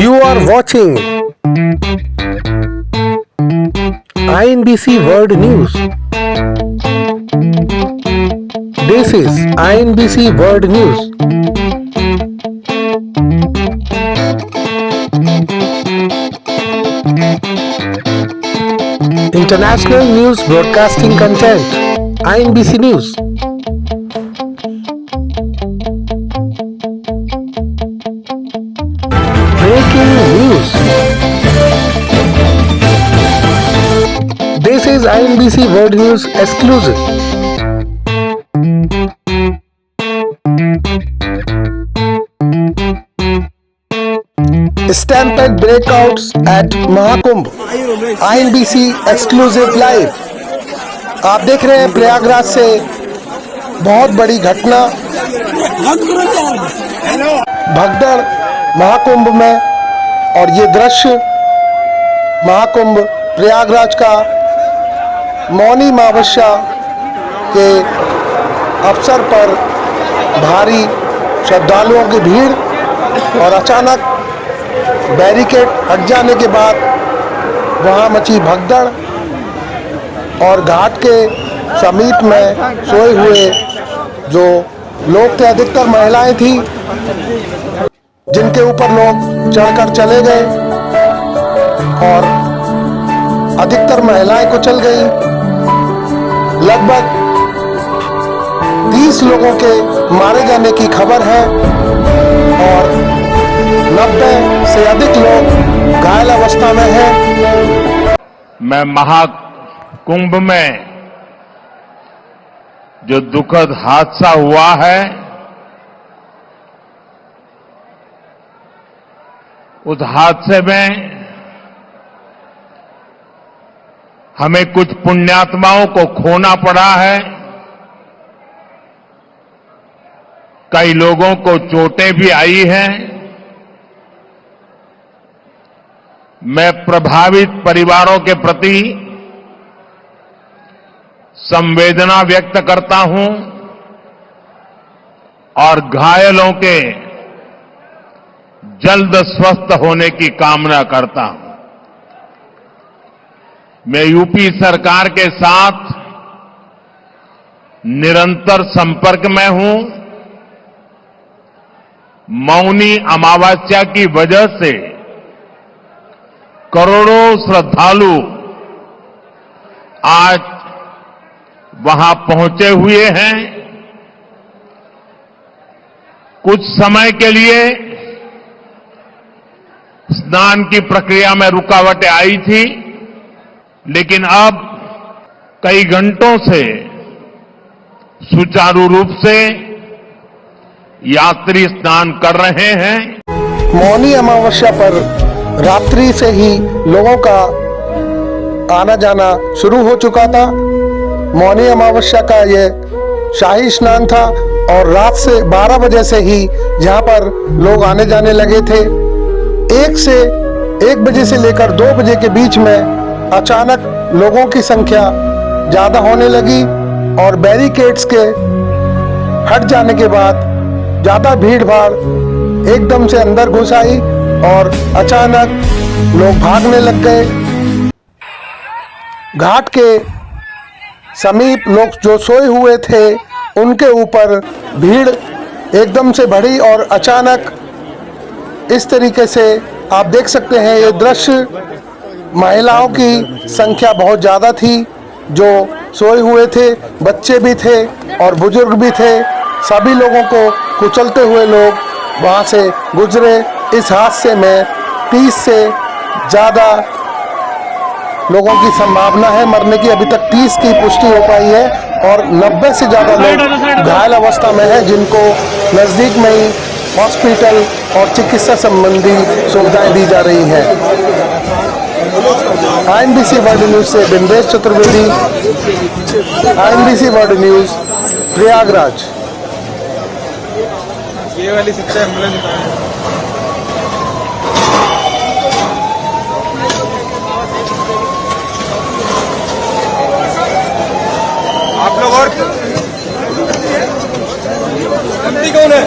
You are watching INBC World News. This is INBC World News. International news broadcasting content. INBC News. Breaking news. This is INBC World News exclusive. Stampede breakouts at Mahakumbh. INBC exclusive live. आप देख रहे हैं प्रयागराज से बहुत बड़ी घटना भगदड़ महाकुंभ में, और ये दृश्य महाकुंभ प्रयागराज का मौनी अमावस्या के अवसर पर भारी श्रद्धालुओं की भीड़ और अचानक बैरिकेड हट जाने के बाद वहाँ मची भगदड़ और घाट के समीप में सोए हुए जो लोग थे, अधिकतर महिलाएं थी, जिनके ऊपर लोग चढ़कर चले गए और अधिकतर महिलाएं कुचल गई। लगभग 30 लोगों के मारे जाने की खबर है और 90 से अधिक लोग घायल अवस्था में हैं। मैं महाकुंभ में जो दुखद हादसा हुआ है, उस हादसे में हमें कुछ पुण्यात्माओं को खोना पड़ा है। कई लोगों को चोटें भी आई हैं। मैं प्रभावित परिवारों के प्रति संवेदना व्यक्त करता हूं और घायलों के जल्द स्वस्थ होने की कामना करता हूं। मैं यूपी सरकार के साथ निरंतर संपर्क में हूं। मौनी अमावस्या की वजह से करोड़ों श्रद्धालु आज वहां पहुंचे हुए हैं। कुछ समय के लिए स्नान की प्रक्रिया में रुकावटें आई थी, लेकिन अब कई घंटों से सुचारू रूप से यात्री स्नान कर रहे हैं। मौनी अमावस्या पर रात्रि से ही लोगों का आना जाना शुरू हो चुका था। मौनी अमावस्या का ये शाही स्नान था और रात से 12 बजे से ही यहाँ पर लोग आने जाने लगे थे। 1 बजे से लेकर 2 बजे के बीच में अचानक लोगों की संख्या ज्यादा होने लगी और बैरिकेड्स के हट जाने के बाद ज्यादा भीड़ भाड़ एकदम से अंदर घुस आई और अचानक लोग भागने लग गए। घाट के समीप लोग जो सोए हुए थे उनके ऊपर भीड़ एकदम से बढ़ी और अचानक इस तरीके से आप देख सकते हैं ये दृश्य। महिलाओं की संख्या बहुत ज़्यादा थी जो सोए हुए थे, बच्चे भी थे और बुजुर्ग भी थे। सभी लोगों को कुचलते हुए लोग वहाँ से गुजरे। इस हादसे में 30 से ज़्यादा लोगों की संभावना है मरने की। अभी तक 30 की पुष्टि हो पाई है और 90 से ज़्यादा लोग घायल अवस्था में हैं, जिनको नज़दीक में ही हॉस्पिटल और चिकित्सा संबंधी सुविधाएं दी जा रही हैं। INBC वर्ल्ड न्यूज से Bindesh Chaturvedi, INBC world news, Prayagraj. ये वाली सबसे एम्बुलेंस आप लोग और कौन है?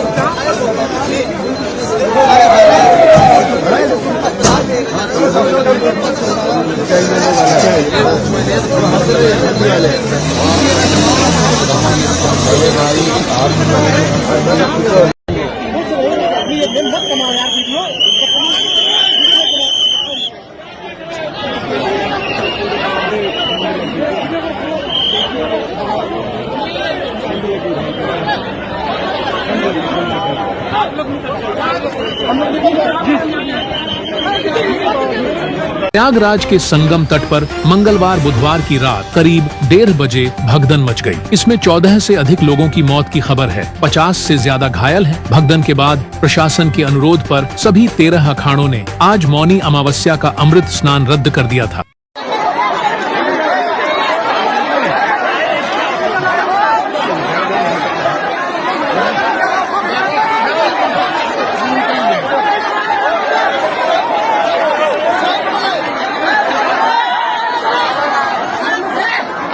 प्रयागराज के संगम तट पर मंगलवार बुधवार की रात करीब 1:30 बजे भगदड़ मच गई। इसमें 14 से अधिक लोगों की मौत की खबर है, 50 से ज्यादा घायल हैं। भगदड़ के बाद प्रशासन के अनुरोध पर सभी 13 अखाड़ों ने आज मौनी अमावस्या का अमृत स्नान रद्द कर दिया था।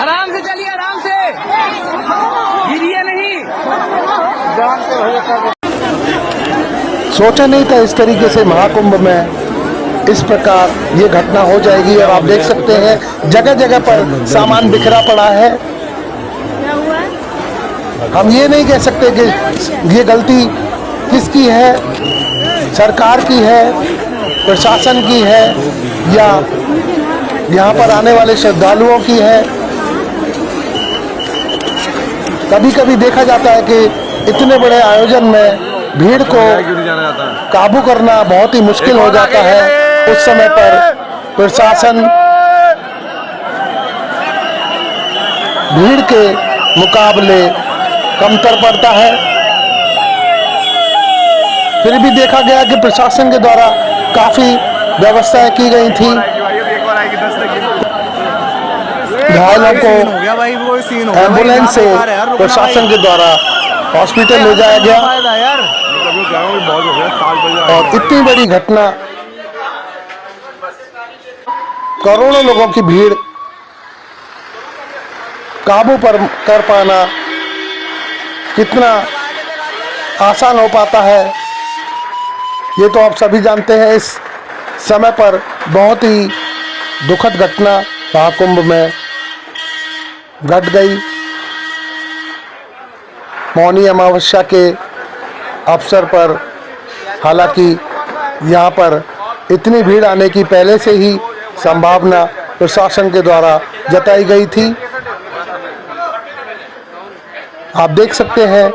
आराम से चलिए, आराम से, गिरिए नहीं। सोचा नहीं था इस तरीके से महाकुंभ में इस प्रकार ये घटना हो जाएगी। और आप देख सकते हैं जगह जगह पर सामान बिखरा पड़ा है। हम ये नहीं कह सकते कि ये गलती किसकी है, सरकार की है, प्रशासन की है या यहाँ पर आने वाले श्रद्धालुओं की है। कभी कभी देखा जाता है कि इतने बड़े आयोजन में भीड़ को काबू करना बहुत ही मुश्किल हो जाता है। उस समय पर प्रशासन भीड़ के मुकाबले कमतर पड़ता है। फिर भी देखा गया कि प्रशासन के द्वारा काफी व्यवस्थाएं की गई थी। घायलों को एम्बुलेंस से प्रशासन के द्वारा हॉस्पिटल ले जाया गया। और इतनी बड़ी घटना, करोड़ों लोगों की भीड़ काबू पर कर पाना कितना आसान हो पाता है ये तो आप सभी जानते हैं। इस समय पर बहुत ही दुखद घटना महाकुंभ में घट गई। मौनी अमावस्या के अवसर पर हालांकि यहाँ पर इतनी भीड़ आने की पहले से ही संभावना प्रशासन के द्वारा जताई गई थी। आप देख सकते हैं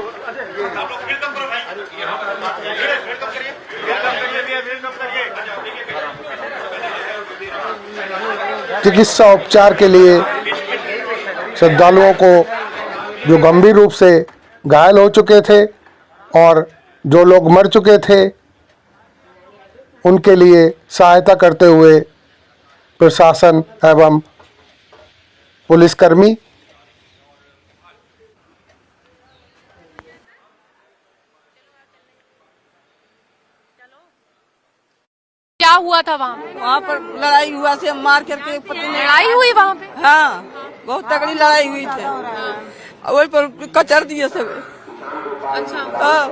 चिकित्सा उपचार के लिए श्रद्धालुओं को जो गंभीर रूप से घायल हो चुके थे और जो लोग मर चुके थे उनके लिए सहायता करते हुए प्रशासन एवं पुलिसकर्मी क्या हुआ था वहाँ पर लड़ाई हुआ से मार करके पति ने लड़ाई हुई वहाँ पे? हाँ, बहुत तगड़ी लड़ाई हुई थी। वही पर कचर दिए सब। अच्छा। हाँ।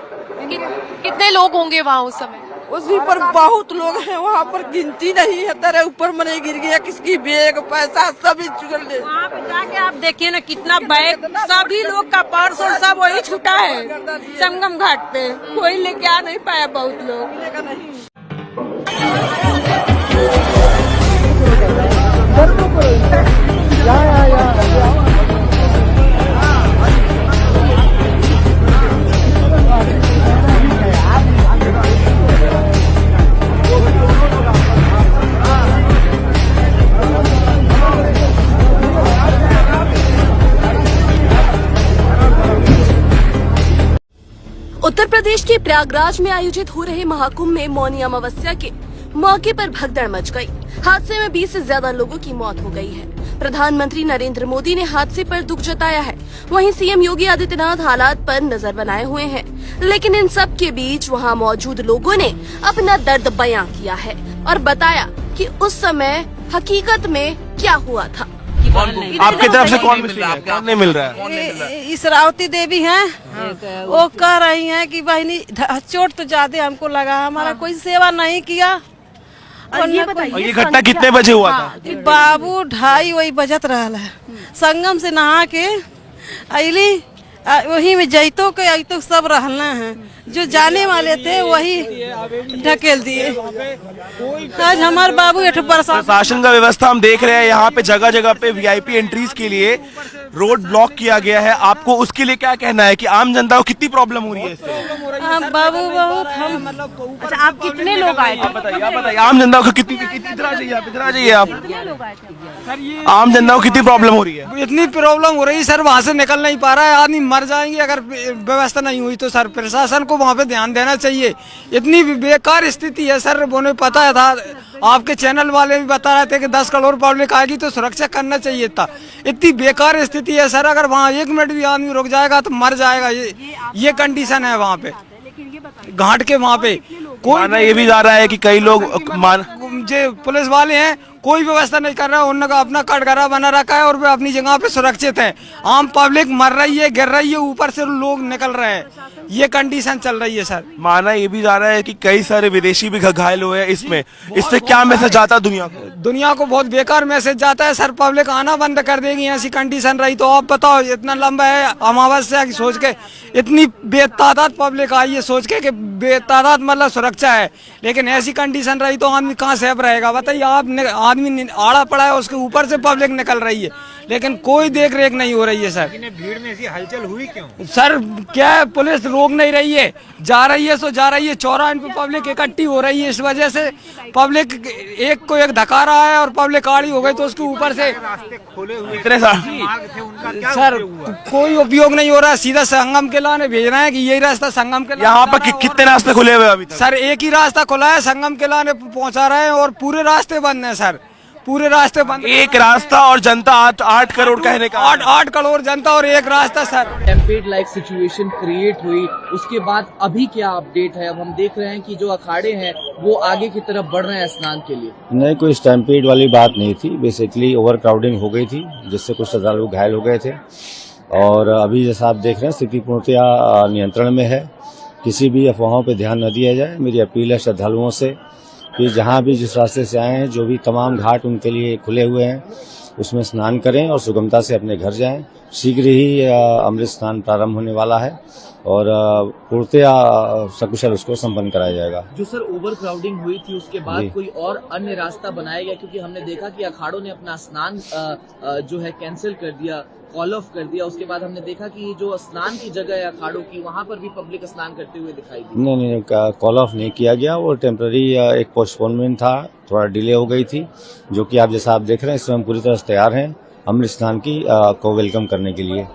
कितने लोग होंगे वहाँ उस समय? उसी पर बहुत लोग हैं वहाँ पर, गिनती नहीं है। तेरे ऊपर मने गिर गया, किसकी बैग पैसा सभी चुगल ले। वहाँ पे जाके आप देखिए ना कितना बैग, सभी लोग का पर्स और सब वही छूटा है संगम घाट पे। कोई लेके आ नहीं पाया, बहुत लोग। उत्तर प्रदेश के प्रयागराज में आयोजित हो रहे महाकुंभ में मौनी अमावस्या के मौके पर भगदड़ मच गई। हादसे में 20 से ज्यादा लोगों की मौत हो गई है। प्रधानमंत्री नरेंद्र मोदी ने हादसे पर दुख जताया है। वहीं सीएम योगी आदित्यनाथ हालात पर नजर बनाए हुए हैं। लेकिन इन सब के बीच वहां मौजूद लोगों ने अपना दर्द बयां किया है और बताया कि उस समय हकीकत में क्या हुआ था। आपकी तरफ से कौन नहीं मिल रहा है? इसरावती देवी हैं, वो कह रही हैं कि बहनी चोट तो ज्यादा हमको लगा, हमारा कोई सेवा नहीं किया। और ये घटना कितने बजे हुआ था? बाबू 2:30 वही बजत रहा है। संगम से नहा के अली वही में जैतो के अतो सब रहना है। जो जाने वाले थे वही ढकेल दिए। आज हमारे बाबू 8% प्रशासन का व्यवस्था हम देख रहे हैं, यहाँ पे जगह जगह पे वीआईपी एंट्रीज के लिए रोड ब्लॉक किया गया है। आपको उसके लिए क्या कहना है कि आम जनता को कितनी प्रॉब्लम हो रही है इससे? बाबू बहुत हम अच्छा, आप कितने लोग आए थे? आप बताइए आम जनता को कितनी इधर आ जाइए आप आम जनता को कितनी प्रॉब्लम हो रही है? इतनी प्रॉब्लम हो रही है सर, वहाँ से निकल नहीं पा रहा है, आदमी मर जाएंगे अगर व्यवस्था नहीं हुई तो। सर प्रशासन को वहाँ पे ध्यान देना चाहिए, इतनी बेकार स्थिति है सर। उन्हें पता था, आपके चैनल वाले भी बता रहे थे कि 10 करोड़ पब्लिक आएगी तो सुरक्षा करना चाहिए था। इतनी बेकार स्थिति है सर, अगर वहाँ 1 मिनट भी आदमी रुक जाएगा तो मर जाएगा। ये कंडीशन है वहाँ पे घाट के। वहाँ पे कोई ये भी जा रहा है कि कई लोग जो पुलिस वाले हैं कोई व्यवस्था नहीं कर रहा है, उन्होंने अपना कटघरा बना रखा है और वे अपनी जगह पे सुरक्षित हैं। आम पब्लिक मर रही है, गिर रही है, ऊपर से लोग निकल रहे हैं, ये कंडीशन चल रही है सर। माना ये भी जा रहा है कि कई सारे विदेशी भी घायल हुए हैं इसमें। इससे क्या मैसेज जाता है दुनिया को? दुनिया को बहुत बेकार मैसेज जाता है सर। पब्लिक आना बंद कर देगी ऐसी कंडीशन रही तो। आप बताओ, इतना लंबा है अमावस्या की सोच के इतनी बेतादाद पब्लिक आई है सोच के कि बेतादाद मतलब सुरक्षा है, लेकिन ऐसी कंडीशन रही तो आदमी कहाँ सेफ रहेगा बताइए आप। आदमी आड़ा पड़ा है, उसके ऊपर से पब्लिक निकल रही है, लेकिन कोई देख रेख नहीं हो रही है सर। भीड़ में ऐसी हलचल हुई क्यों सर? क्या है, पुलिस रोक नहीं रही है, जा रही है सो जा रही है। चौराहे पे पब्लिक इकट्ठी हो रही है, इस वजह से पब्लिक एक को एक धक्का रहा है और पब्लिक आड़ी हो गई तो उसके ऊपर से रास्ते खोले हुए इतने थे, उनका क्या सर कोई उपयोग नहीं हो रहा। सीधा संगम के लाने भेज रहे हैं कि यही रास्ता संगम के। यहाँ पर कितने रास्ते खुले हुए अभी तक? सर एक ही रास्ता खुला है, संगम के लाने पहुँचा रहे हैं और पूरे रास्ते बंद है सर, पूरे रास्ते बंद। एक रास्ता और जनता 8 करोड़ कहने का। 8 करोड़ जनता और एक रास्ता सर। टेम्पेड लाइक सिचुएशन क्रिएट हुई, उसके बाद अभी क्या अपडेट है? अब हम देख रहे हैं कि जो अखाड़े हैं वो आगे की तरफ बढ़ रहे हैं स्नान के लिए। नहीं, कोई स्टैम्पेड वाली बात नहीं थी। बेसिकली ओवर क्राउडिंग हो गई थी जिससे कुछ श्रद्धालु घायल हो गए थे, और अभी जैसा आप देख रहे हैं स्थिति पूर्णतया नियंत्रण में है। किसी भी अफवाहों पर ध्यान न दिया जाए। मेरी अपील है श्रद्धालुओं से कि जहाँ भी जिस रास्ते से आए हैं, जो भी तमाम घाट उनके लिए खुले हुए हैं उसमें स्नान करें और सुगमता से अपने घर जाएं। शीघ्र ही अमृत स्नान प्रारंभ होने वाला है और पूर्णतया सकुशल उसको संपन्न कराया जाएगा। जो सर ओवर क्राउडिंग हुई थी उसके बाद कोई और अन्य रास्ता बनाया गया? क्योंकि हमने देखा कि अखाड़ों ने अपना स्नान जो है कैंसिल कर दिया, कॉल ऑफ कर दिया। उसके बाद हमने देखा कि जो स्नान की जगह है अखाड़ों की, वहाँ पर भी पब्लिक स्नान करते हुए दिखाई दी। नहीं, कॉल ऑफ नहीं किया गया। वो टेम्पररी एक पोस्टपोनमेंट था, थोड़ा डिले हो गई थी, जो कि आप जैसा आप देख रहे हैं इसमें हम पूरी तरह से तैयार हैं अमृत स्नान की को वेलकम करने के लिए।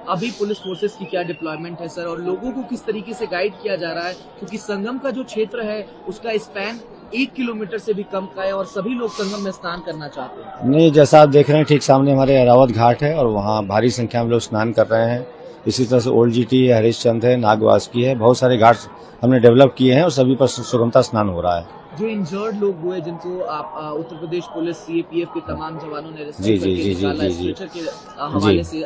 अभी पुलिस फोर्सेस की क्या डिप्लॉयमेंट है सर, और लोगों को किस तरीके से गाइड किया जा रहा है? क्योंकि संगम का जो क्षेत्र है उसका स्पैन 1 किलोमीटर से भी कम का है और सभी लोग संगम में स्नान करना चाहते हैं। नहीं, जैसा आप देख रहे हैं ठीक सामने हमारे अरावत घाट है और वहाँ भारी संख्या में लोग स्नान कर रहे हैं। इसी तरह से ओल्ड जीटी है, हरिश्चंद है, नागवासुकी है, बहुत सारे घाट हमने डेवलप किए हैं और सभी पर सुगमता स्नान हो रहा है। जो इंजर्ड लोग हुए जिनको आप उत्तर प्रदेश पुलिस सीएपीएफ के तमाम जवानों ने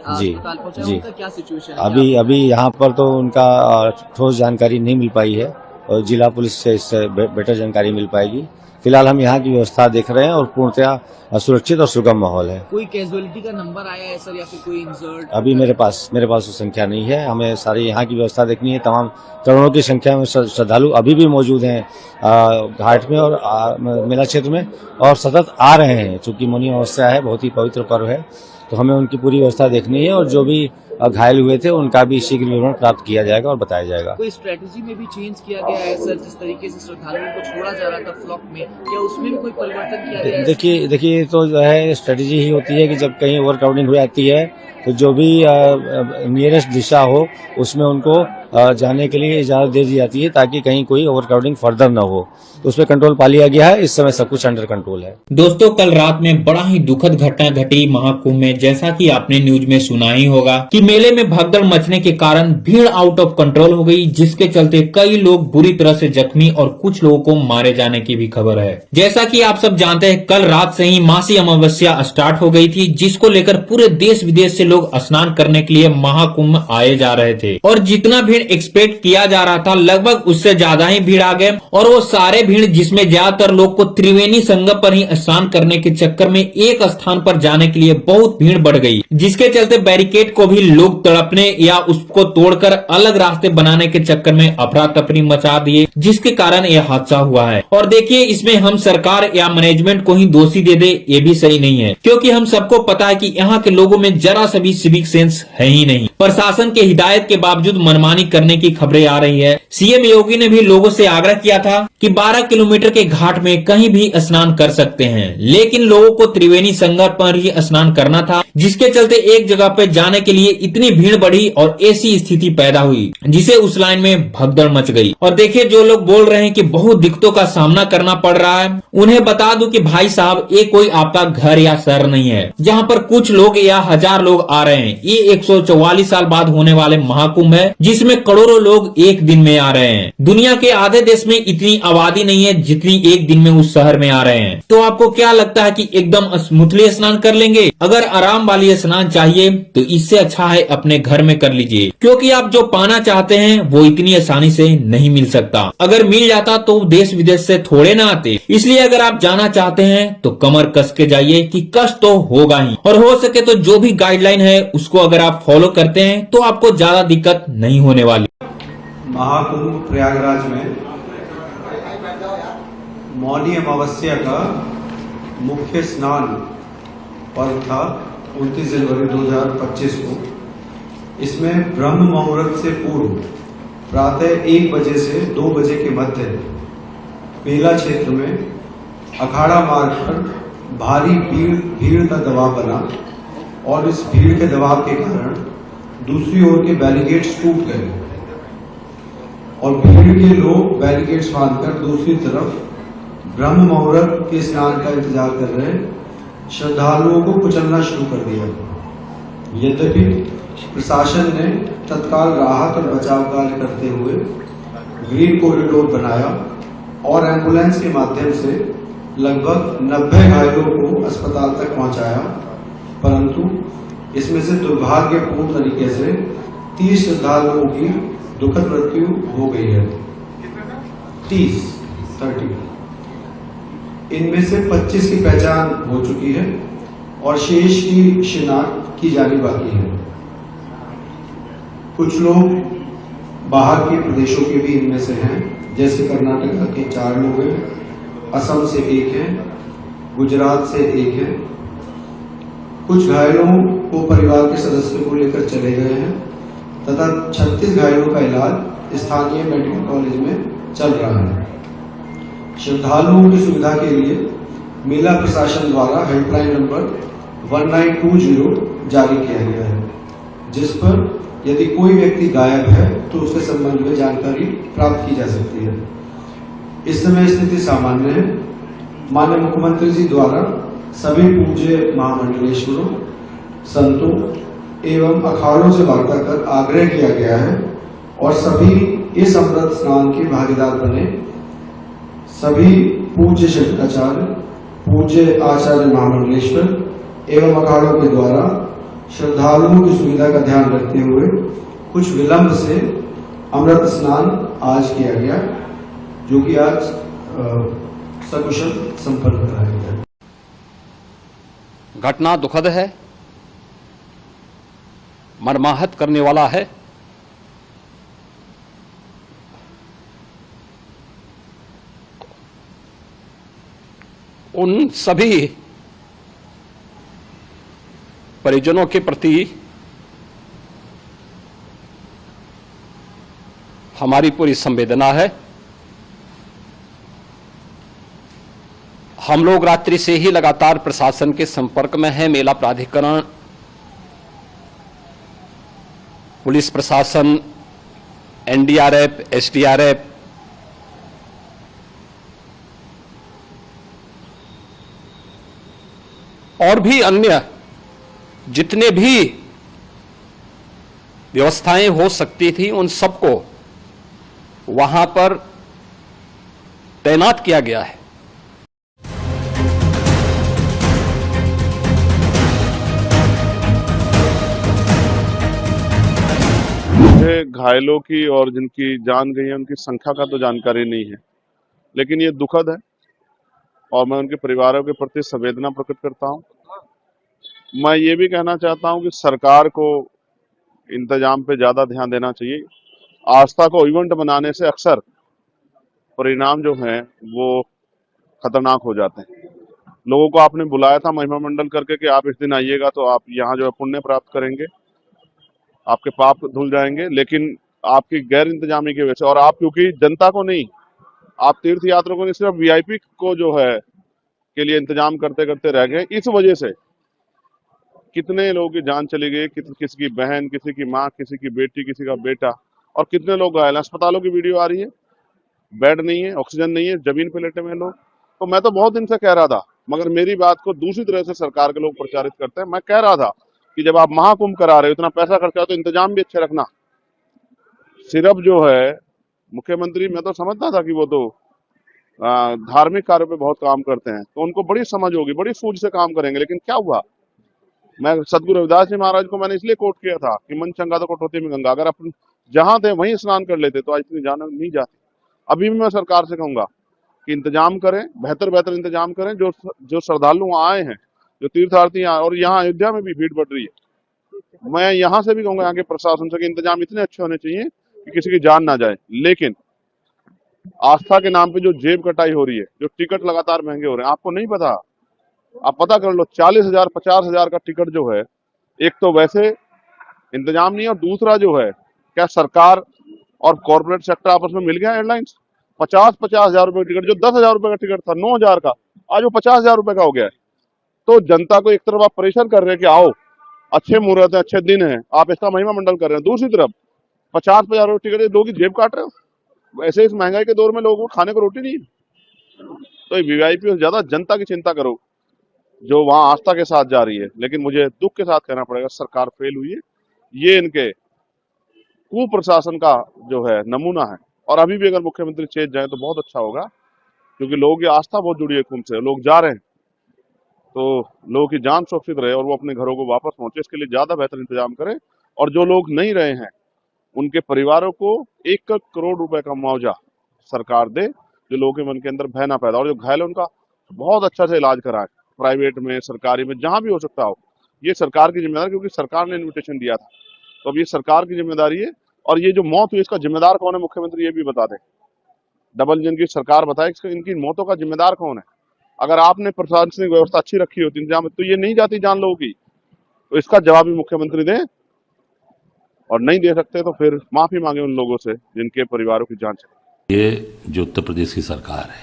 जी उनका क्या सिचुएशन है? अभी यहाँ पर तो उनका ठोस जानकारी नहीं मिल पाई है और जिला पुलिस से इससे बेटर जानकारी मिल पाएगी। फिलहाल हम यहाँ की व्यवस्था देख रहे हैं और पूर्णतया सुरक्षित और सुगम माहौल है। कोई कैजुअलिटी का नंबर आया है सर या फिर कोई इंजर्ड? अभी मेरे पास वो संख्या नहीं है। हमें सारी यहाँ की व्यवस्था देखनी है। तमाम करोड़ों की संख्या में श्रद्धालु अभी भी मौजूद हैं घाट में और मेला क्षेत्र में और सतत आ रहे हैं। चूंकि मौनी अमावस्या है, बहुत ही पवित्र पर्व है, तो हमें उनकी पूरी व्यवस्था देखनी है और जो भी घायल हुए थे उनका भी शीघ्र विवरण प्राप्त किया जाएगा और बताया जाएगा। कोई स्ट्रेटेजी में भी चेंज किया गया है सर? जिस तरीके से श्रद्धालुओं को छोड़ा जा रहा था फ्लॉक में, क्या उसमें भी कोई परिवर्तन किया गया है? देखिए तो जो है स्ट्रेटेजी ही होती है कि जब कहीं ओवर क्राउडिंग हो जाती है तो जो भी नियरेस्ट दिशा हो उसमें उनको जाने के लिए इजाजत दे दी जाती है ताकि कहीं कोई ओवर क्राउडिंग फर्दर न हो। तो उस पर कंट्रोल पा लिया गया है। इस समय सब कुछ अंडर कंट्रोल है। दोस्तों, कल रात में बड़ा ही दुखद घटना घटी महाकुंभ में। जैसा कि आपने न्यूज में सुना ही होगा कि मेले में भगदड़ मचने के कारण भीड़ आउट ऑफ कंट्रोल हो गई, जिसके चलते कई लोग बुरी तरह से जख्मी और कुछ लोगों को मारे जाने की भी खबर है। जैसा कि आप सब जानते हैं, कल रात से ही मासी अमावस्या स्टार्ट हो गई थी, जिसको लेकर पूरे देश विदेश से लोग स्नान करने के लिए महाकुंभ आए जा रहे थे और जितना भीड़ एक्सपेक्ट किया जा रहा था लगभग उससे ज्यादा ही भीड़ आ गए। और वो सारे भीड़ जिसमें ज्यादातर लोग को त्रिवेणी संगम पर ही स्नान करने के चक्कर में एक स्थान पर जाने के लिए बहुत भीड़ बढ़ गई, जिसके चलते बैरिकेड को भी लोग तड़पने या उसको तोड़कर अलग रास्ते बनाने के चक्कर में अफरा तफरी मचा दिए, जिसके कारण यह हादसा हुआ है। और देखिए, इसमें हम सरकार या मैनेजमेंट को ही दोषी दे दे, ये भी सही नहीं है, क्योंकि हम सबको पता है कि यहाँ के लोगों में जरा सा भी सिविक सेंस है ही नहीं। प्रशासन के हिदायत के बावजूद मनमानी करने की खबरें आ रही है। सीएम योगी ने भी लोगों से आग्रह किया था कि 12 किलोमीटर के घाट में कहीं भी स्नान कर सकते हैं, लेकिन लोगों को त्रिवेणी संगम पर ही स्नान करना था, जिसके चलते एक जगह पे जाने के लिए इतनी भीड़ बढ़ी और ऐसी स्थिति पैदा हुई जिसे उस लाइन में भगदड़ मच गई। और देखिए, जो लोग बोल रहे हैं कि बहुत दिक्कतों का सामना करना पड़ रहा है, उन्हें बता दूं कि भाई साहब, ये कोई आपका घर या शहर नहीं है जहाँ पर कुछ लोग या हजार लोग आ रहे हैं। ये 144 साल बाद होने वाले महाकुंभ है, जिसमें करोड़ों लोग एक दिन में आ रहे हैं। दुनिया के आधे देश में इतनी आबादी नहीं है जितनी एक दिन में उस शहर में आ रहे हैं। तो आपको क्या लगता है कि एकदम स्मूथली स्नान कर लेंगे? अगर आराम वाली स्नान चाहिए तो इससे अच्छा है अपने घर में कर लीजिए, क्योंकि आप जो पाना चाहते हैं वो इतनी आसानी से नहीं मिल सकता। अगर मिल जाता तो देश विदेश से थोड़े ना आते। इसलिए अगर आप जाना चाहते हैं तो कमर कस के जाइए, कि कष्ट तो होगा ही, और हो सके तो जो भी गाइडलाइन है उसको अगर आप फॉलो करते हैं तो आपको ज्यादा दिक्कत नहीं होने वाली। महाकुंभ प्रयागराज में मौनी अमावस्या का मुख्य स्नान पर्व था 29 जनवरी 2025 को। इसमें ब्रह्म मुहूर्त से पूर्व प्रातः 1 बजे से 2 बजे के मध्य मेला क्षेत्र में अखाड़ा मार्ग पर भारी भीड़ का दबाव बना, और इस भीड़ के दबाव के कारण दूसरी ओर के बैरिकेड्स टूट गए और भीड़ के लोग बैरिकेड्स बांधकर दूसरी तरफ ब्रह्म मुहूर्त के स्नान का इंतजार कर रहे श्रद्धालुओं को कुचलना शुरू कर दिया। यद्यपि प्रशासन ने तत्काल राहत और बचाव कार्य करते हुए ग्रीन कॉरिडोर बनाया और एम्बुलेंस के माध्यम से लगभग 90 घायलों को अस्पताल तक पहुंचाया, परंतु इसमें से दुर्भाग्यपूर्ण तरीके से 30 श्रद्धालुओं की दुखद मृत्यु हो गई है। 30 इनमें से 25 की पहचान हो चुकी है और शेष की शिनाख्त की जानी बाकी है। कुछ लोग बाहर के प्रदेशों के भी इनमें से हैं, जैसे कर्नाटक के 4 लोग हैं, असम से 1 है, गुजरात से 1 है। कुछ घायलों को परिवार के सदस्यों को लेकर चले गए हैं तथा 36 घायलों का इलाज स्थानीय मेडिकल कॉलेज में चल रहा है। श्रद्धालुओं की सुविधा के लिए मेला प्रशासन द्वारा हेल्पलाइन नंबर 1920 जारी किया गया है, जिस पर यदि कोई व्यक्ति गायब है तो उसके संबंध में जानकारी प्राप्त की जा सकती है। इस समय स्थिति सामान्य है। माननीय मुख्यमंत्री जी द्वारा सभी पूज्य महामंडलेश्वरों, संतों एवं अखाड़ों से वार्ता कर आग्रह किया गया है और सभी इस अमृत स्नान के भागीदार बने। सभी पूज्य शंकराचार्य, पूज्य आचार्य महामंडलेश्वर एवं अखाड़ों के द्वारा श्रद्धालुओं की सुविधा का ध्यान रखते हुए कुछ विलंब से अमृत स्नान आज किया गया, जो कि आज सकुशल संपन्न कराया गया। घटना दुखद है, मर्माहत करने वाला है। उन सभी परिजनों के प्रति हमारी पूरी संवेदना है। हम लोग रात्रि से ही लगातार प्रशासन के संपर्क में हैं। मेला प्राधिकरण, पुलिस प्रशासन, एनडीआरएफ, एसडीआरएफ, और भी अन्य जितने भी व्यवस्थाएं हो सकती थी उन सबको वहां पर तैनात किया गया है। मुझे घायलों की और जिनकी जान गई है उनकी संख्या का तो जानकारी नहीं है, लेकिन ये दुखद है और मैं उनके परिवारों के प्रति संवेदना प्रकट करता हूं। मैं ये भी कहना चाहता हूं कि सरकार को इंतजाम पे ज्यादा ध्यान देना चाहिए। आस्था को इवेंट बनाने से अक्सर परिणाम जो हैं वो खतरनाक हो जाते हैं। लोगों को आपने बुलाया था महिमा मंडल करके कि आप इस दिन आइएगा तो आप यहाँ जो है पुण्य प्राप्त करेंगे, आपके पाप धुल जाएंगे, लेकिन आपकी गैर इंतजामी की वजह से, और आप क्योंकि जनता को नहीं, आप तीर्थ यात्रियों को नहीं, सिर्फ वीआईपी को जो है के लिए इंतजाम करते करते रह गए। इस वजह से कितने लोगों की जान चली गई, किसी की बहन, किसी की माँ, किसी की बेटी, किसी का बेटा, और कितने लोग घायल। अस्पतालों की वीडियो आ रही है, बेड नहीं है, ऑक्सीजन नहीं है, जमीन पे लेटे हुए लोग। तो मैं तो बहुत दिन से कह रहा था, मगर मेरी बात को दूसरी तरह से सरकार के लोग प्रचारित करते हैं। मैं कह रहा था कि जब आप महाकुंभ करा रहे हो, इतना पैसा खर्चा हो, तो इंतजाम भी अच्छे रखना। सिर्फ जो है मुख्यमंत्री, मैं तो समझता था कि वो तो धार्मिक कार्यों पे बहुत काम करते हैं, तो उनको बड़ी समझ होगी, बड़ी सूझ से काम करेंगे, लेकिन क्या हुआ। मैं सदगुरु रविदास जी महाराज को मैंने इसलिए कोट किया था कि मन चंगा तो कटौती में गंगा। अगर अपन जहां थे वहीं स्नान कर लेते तो आज इतनी जान नहीं जाती। अभी भी मैं सरकार से कहूंगा कि इंतजाम करें, बेहतर इंतजाम करें। जो श्रद्धालु आए हैं, जो तीर्थार्थी आए, और यहाँ अयोध्या में भी भीड़ बढ़ रही है, मैं यहाँ से भी कहूंगा यहाँ के प्रशासन से कि इंतजाम इतने अच्छे होने चाहिए कि किसी की जान ना जाए। लेकिन आस्था के नाम पे जो जेब कटाई हो रही है, जो टिकट लगातार महंगे हो रहे हैं, आपको नहीं पता, आप पता कर लो। 40,000 50,000 का टिकट जो है, एक तो वैसे इंतजाम नहीं है, और दूसरा जो है, क्या सरकार और कॉर्पोरेट सेक्टर आपस में मिल गया। एयरलाइंस 50,000 रुपए का टिकट, जो 10,000 रुपए का टिकट था 9,000 का, आज वो 50,000 रुपए का हो गया है। तो जनता को एक तरफ आप प्रेशर कर रहे हैं कि आओ, अच्छे मुहूर्त है, अच्छे दिन है, आप इसका महिमा मंडल कर रहे हैं, दूसरी तरफ 50,000 रुपए टिकट लोगों की जेब काट रहे हो। वैसे इस महंगाई के दौर में लोगों को खाने को रोटी नहीं है। तो वीआईपी से ज्यादा जनता की चिंता करो, जो वहां आस्था के साथ जा रही है। लेकिन मुझे दुख के साथ कहना पड़ेगा, सरकार फेल हुई है। ये इनके कुप्रशासन का जो है नमूना है। और अभी भी अगर मुख्यमंत्री चेत जाए तो बहुत अच्छा होगा, क्योंकि लोगों की आस्था बहुत जुड़ी है कुंभ से। लोग जा रहे हैं तो लोगों की जान सुरक्षित रहे और वो अपने घरों को वापस पहुंचे, इसके लिए ज्यादा बेहतर इंतजाम करें। और जो लोग नहीं रहे हैं उनके परिवारों को 1 करोड़ रुपए का मुआवजा सरकार दे, जो लोगों के मन के अंदर भय ना पैदा। और जो घायल है उनका बहुत अच्छा से इलाज कराए, प्राइवेट में, सरकारी में, जहां भी हो सकता हो। ये सरकार की जिम्मेदारी, क्योंकि सरकार ने इन्विटेशन दिया था, तो अब ये सरकार की जिम्मेदारी है। और ये जो मौत हुई इसका जिम्मेदार कौन है, मुख्यमंत्री ये भी बता दें। डबल इंजन की सरकार बताए इनकी मौतों का जिम्मेदार कौन है। अगर आपने प्रशासनिक व्यवस्था अच्छी रखी होती, इंतजाम, तो ये नहीं जाती जान लोगों की। तो इसका जवाब भी मुख्यमंत्री दें, और नहीं दे सकते तो फिर माफी मांगे उन लोगों से जिनके परिवारों की जान चली। ये जो उत्तर प्रदेश की सरकार है,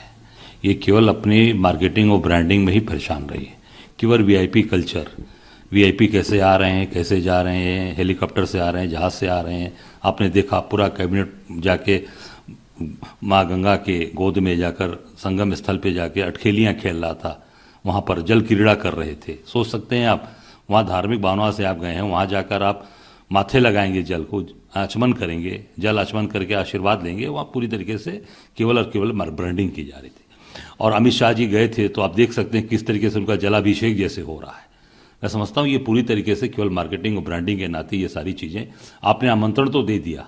ये केवल अपनी मार्केटिंग और ब्रांडिंग में ही परेशान रही है। केवल वीआईपी कल्चर, वीआईपी कैसे आ रहे हैं, कैसे जा रहे हैं, हेलीकॉप्टर से आ रहे हैं, जहाज से आ रहे हैं। आपने देखा पूरा कैबिनेट जाके माँ गंगा के गोद में जाकर संगम स्थल पे जाके अटखेलियाँ खेल रहा था, वहाँ पर जल क्रीड़ा कर रहे थे। सोच सकते हैं आप, वहाँ धार्मिक भावना से आप गए हैं, वहाँ जाकर आप माथे लगाएंगे, जल को आचमन करेंगे, जल आचमन करके आशीर्वाद लेंगे। वहाँ पूरी तरीके से केवल और केवल ब्रांडिंग की जा रही थी। और अमित शाह जी गए थे तो आप देख सकते हैं किस तरीके से उनका जलाभिषेक जैसे हो रहा है। मैं समझता हूँ ये पूरी तरीके से केवल मार्केटिंग और ब्रांडिंग के नाते ये सारी चीज़ें। आपने आमंत्रण तो दे दिया,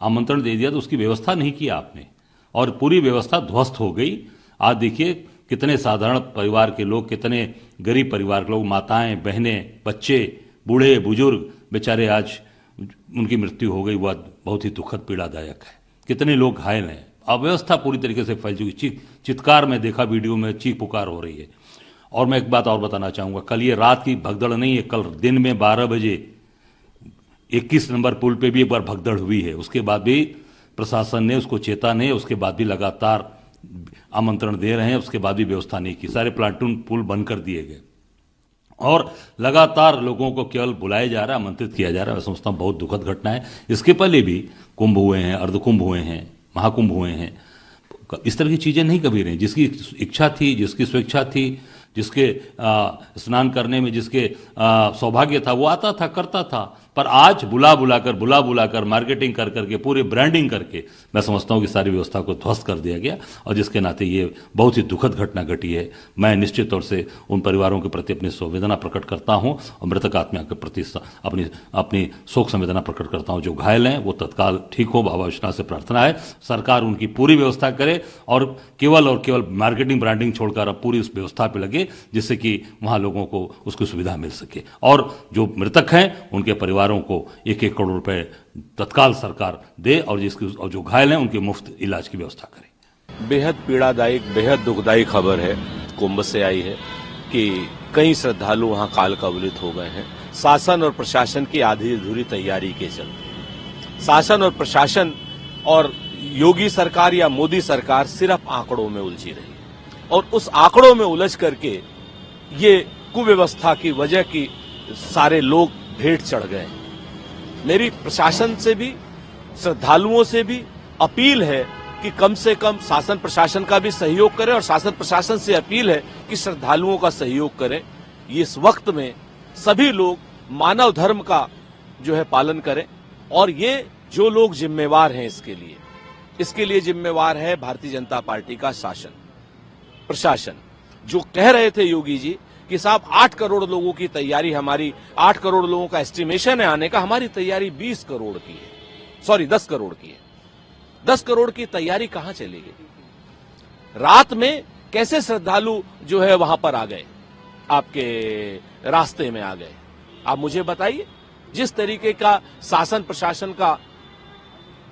आमंत्रण दे दिया तो उसकी व्यवस्था नहीं की आपने, और पूरी व्यवस्था ध्वस्त हो गई। आज देखिए कितने साधारण परिवार के लोग, कितने गरीब परिवार के लोग, माताएं, बहनें, बच्चे, बूढ़े बुजुर्ग बेचारे, आज उनकी मृत्यु हो गई। वह बहुत ही दुखद पीड़ादायक है। कितने लोग घायल हैं, अव्यवस्था पूरी तरीके से फैल चुकी। चित्कार में देखा वीडियो में, चीख पुकार हो रही है। और मैं एक बात और बताना चाहूँगा, कल ये रात की भगदड़ नहीं है, कल दिन में 12 बजे 21 नंबर पुल पे भी एक बार भगदड़ हुई है। उसके बाद भी प्रशासन ने उसको चेताने, उसके बाद भी लगातार आमंत्रण दे रहे हैं, उसके बाद भी व्यवस्था नहीं की। सारे प्लाटून पुल बंद कर दिए गए और लगातार लोगों को केवल बुलाया जा रहा है, आमंत्रित किया जा रहा है। मैं समझता हूँ बहुत दुखद घटना है। इसके पहले भी कुंभ हुए हैं, अर्धकुंभ हुए हैं, महाकुंभ हुए हैं, इस तरह की चीज़ें नहीं कभी रही। जिसकी इच्छा थी, जिसकी स्वेच्छा थी, जिसके स्नान करने में जिसके सौभाग्य था, वो आता था, करता था। पर आज बुला बुलाकर मार्केटिंग कर करके, पूरी ब्रांडिंग करके, मैं समझता हूँ कि सारी व्यवस्था को ध्वस्त कर दिया गया। और जिसके नाते ये बहुत ही दुखद घटना घटी है। मैं निश्चित तौर से उन परिवारों के प्रति अपनी संवेदना प्रकट करता हूँ और मृतक आत्मा के प्रति अपनी शोक संवेदना प्रकट करता हूँ। जो घायल हैं वो तत्काल ठीक हो, बाबा विश्वनाथ से प्रार्थना है। सरकार उनकी पूरी व्यवस्था करे और केवल मार्केटिंग ब्रांडिंग छोड़कर अब पूरी उस व्यवस्था पर लगे, जिससे कि वहाँ लोगों को उसकी सुविधा मिल सके। और जो मृतक हैं उनके परिवार परिवारों को 1-1 करोड़ रुपए तत्काल सरकार दे और और जो घायल हैं उनके मुफ्त इलाज की व्यवस्था करे। बेहद पीड़ादायक, बेहद दुखदायी खबर है कुंभ से आई है कि कई श्रद्धालु वहां काल कवलित हो गए हैं। शासन और प्रशासन की आधी अधूरी तैयारी के चलते शासन और प्रशासन और योगी सरकार या मोदी सरकार सिर्फ आंकड़ों में उलझी रही और उस आंकड़ों में उलझ करके ये कुव्यवस्था की वजह की सारे लोग भेंट चढ़ गए। मेरी प्रशासन से भी श्रद्धालुओं से भी अपील है कि कम से कम शासन प्रशासन का भी सहयोग करें और शासन प्रशासन से अपील है कि श्रद्धालुओं का सहयोग करें। इस वक्त में सभी लोग मानव धर्म का जो है पालन करें और ये जो लोग जिम्मेवार हैं इसके लिए जिम्मेवार है भारतीय जनता पार्टी का शासन प्रशासन। जो कह रहे थे योगी जी कि साहब 8 करोड़ लोगों की तैयारी, हमारी 8 करोड़ लोगों का एस्टिमेशन है आने का, हमारी तैयारी 20 करोड़ की है, सॉरी 10 करोड़ की है। 10 करोड़ की तैयारी कहां चली गई? रात में कैसे श्रद्धालु जो है वहां पर आ गए, आपके रास्ते में आ गए? आप मुझे बताइए। जिस तरीके का शासन प्रशासन का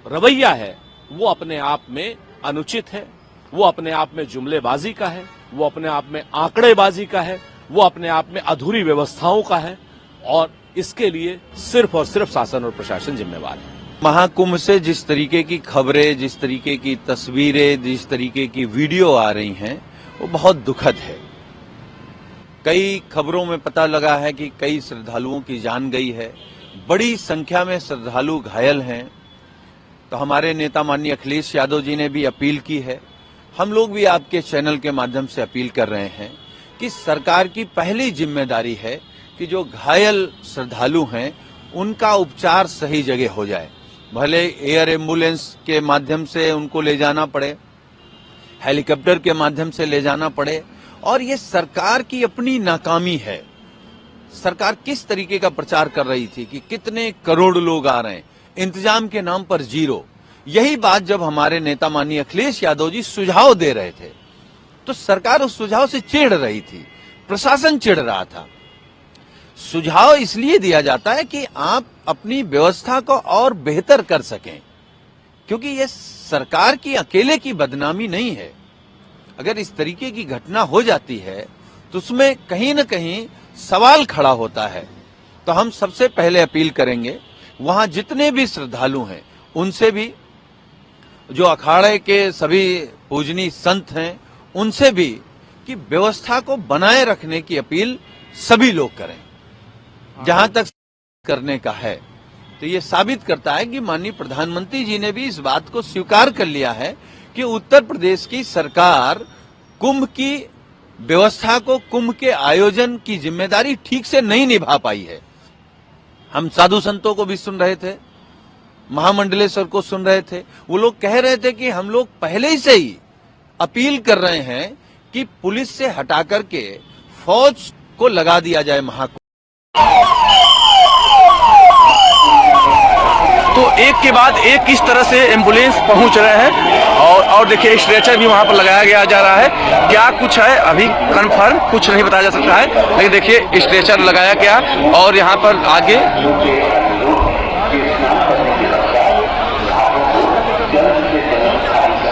रवैया है वो अपने आप में अनुचित है, वो अपने आप में जुमलेबाजी का है, वो अपने आप में आंकड़ेबाजी का है, वो अपने आप में अधूरी व्यवस्थाओं का है और इसके लिए सिर्फ और सिर्फ शासन और प्रशासन जिम्मेवार है। महाकुंभ से जिस तरीके की खबरें, जिस तरीके की तस्वीरें, जिस तरीके की वीडियो आ रही हैं वो बहुत दुखद है। कई खबरों में पता लगा है कि कई श्रद्धालुओं की जान गई है, बड़ी संख्या में श्रद्धालु घायल हैं। तो हमारे नेता माननीय अखिलेश यादव जी ने भी अपील की है, हम लोग भी आपके चैनल के माध्यम से अपील कर रहे हैं कि सरकार की पहली जिम्मेदारी है कि जो घायल श्रद्धालु हैं उनका उपचार सही जगह हो जाए। भले एयर एम्बुलेंस के माध्यम से उनको ले जाना पड़े, हेलीकॉप्टर के माध्यम से ले जाना पड़े, और ये सरकार की अपनी नाकामी है। सरकार किस तरीके का प्रचार कर रही थी कि कितने करोड़ लोग आ रहे हैं, इंतजाम के नाम पर जीरो। यही बात जब हमारे नेता माननीय अखिलेश यादव जी सुझाव दे रहे थे तो सरकार उस सुझाव से चिढ़ रही थी, प्रशासन चिढ़ रहा था। सुझाव इसलिए दिया जाता है कि आप अपनी व्यवस्था को और बेहतर कर सकें, क्योंकि ये सरकार की अकेले की बदनामी नहीं है। अगर इस तरीके की घटना हो जाती है तो उसमें कहीं न कहीं सवाल खड़ा होता है। तो हम सबसे पहले अपील करेंगे वहां जितने भी श्रद्धालु हैं उनसे भी, जो अखाड़े के सभी पूजनीय संत हैं उनसे भी, कि व्यवस्था को बनाए रखने की अपील सभी लोग करें जहां तक करने का है। तो ये साबित करता है कि माननीय प्रधानमंत्री जी ने भी इस बात को स्वीकार कर लिया है कि उत्तर प्रदेश की सरकार कुंभ की व्यवस्था को, कुंभ के आयोजन की जिम्मेदारी ठीक से नहीं निभा पाई है। हम साधु संतों को भी सुन रहे थे, महामंडलेश्वर को सुन रहे थे, वो लोग कह रहे थे कि हम लोग पहले ही से ही अपील कर रहे हैं कि पुलिस से हटा करके फौज को लगा दिया जाए महाकुंभ। तो एक के बाद एक किस तरह से एम्बुलेंस पहुंच रहे हैं और देखिए स्ट्रेचर भी वहां पर लगाया जा रहा है। क्या कुछ है अभी कंफर्म कुछ नहीं बताया जा सकता है, लेकिन देखिए स्ट्रेचर लगाया गया और यहां पर आगे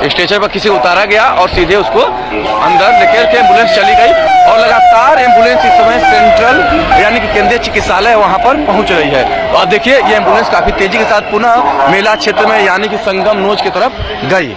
स्ट्रेचर पर किसी उतारा गया और सीधे उसको अंदर लेकर के एम्बुलेंस चली गई और लगातार एम्बुलेंस इस समय सेंट्रल यानी कि केंद्रीय चिकित्सालय वहां पर पहुंच रही है। और देखिए ये एम्बुलेंस काफी तेजी के साथ पुनः मेला क्षेत्र में यानी कि संगम नोच की तरफ गई।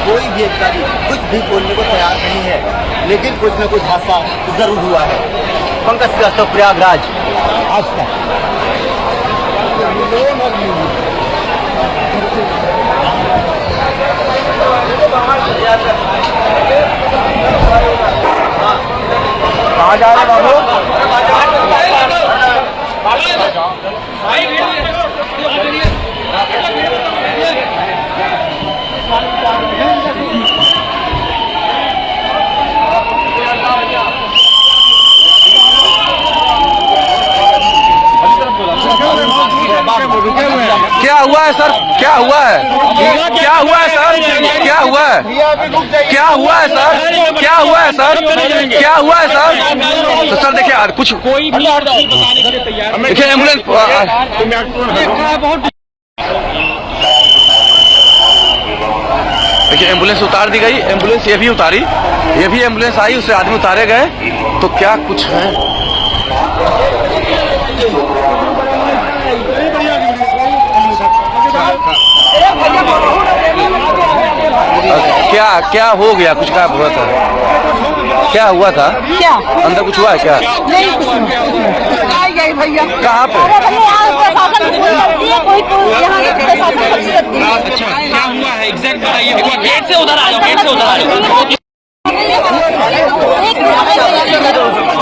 कोई भी अधिकारी कुछ भी बोलने को तैयार नहीं है, लेकिन कुछ न कुछ हादसा जरूर हुआ है। पंकज श्रीवास्तव, प्रयागराज, आज तक। कहाँ जा रहे बाबू? हुआ है सर? क्या हुआ है? क्या हुआ है सर? क्या हुआ है? क्या हुआ है सर? क्या हुआ है सर? क्या हुआ है सर? तो सर देखिए कुछ कोई देखिए एम्बुलेंस देखिए एम्बुलेंस उतार दी गई, एम्बुलेंस ये भी उतारी, ये भी एम्बुलेंस आई, उससे आदमी उतारे गए। तो क्या कुछ है? क्या क्या हो गया? कुछ क्या हुआ था? क्या हुआ था? क्या अंदर कुछ हुआ है क्या? नहीं कुछ नहीं भैया। कहाँ पे? अच्छा क्या हुआ है एग्जैक्ट बताइए। गेट से उधर आ जाओ, गेट से उधर आ जाओ।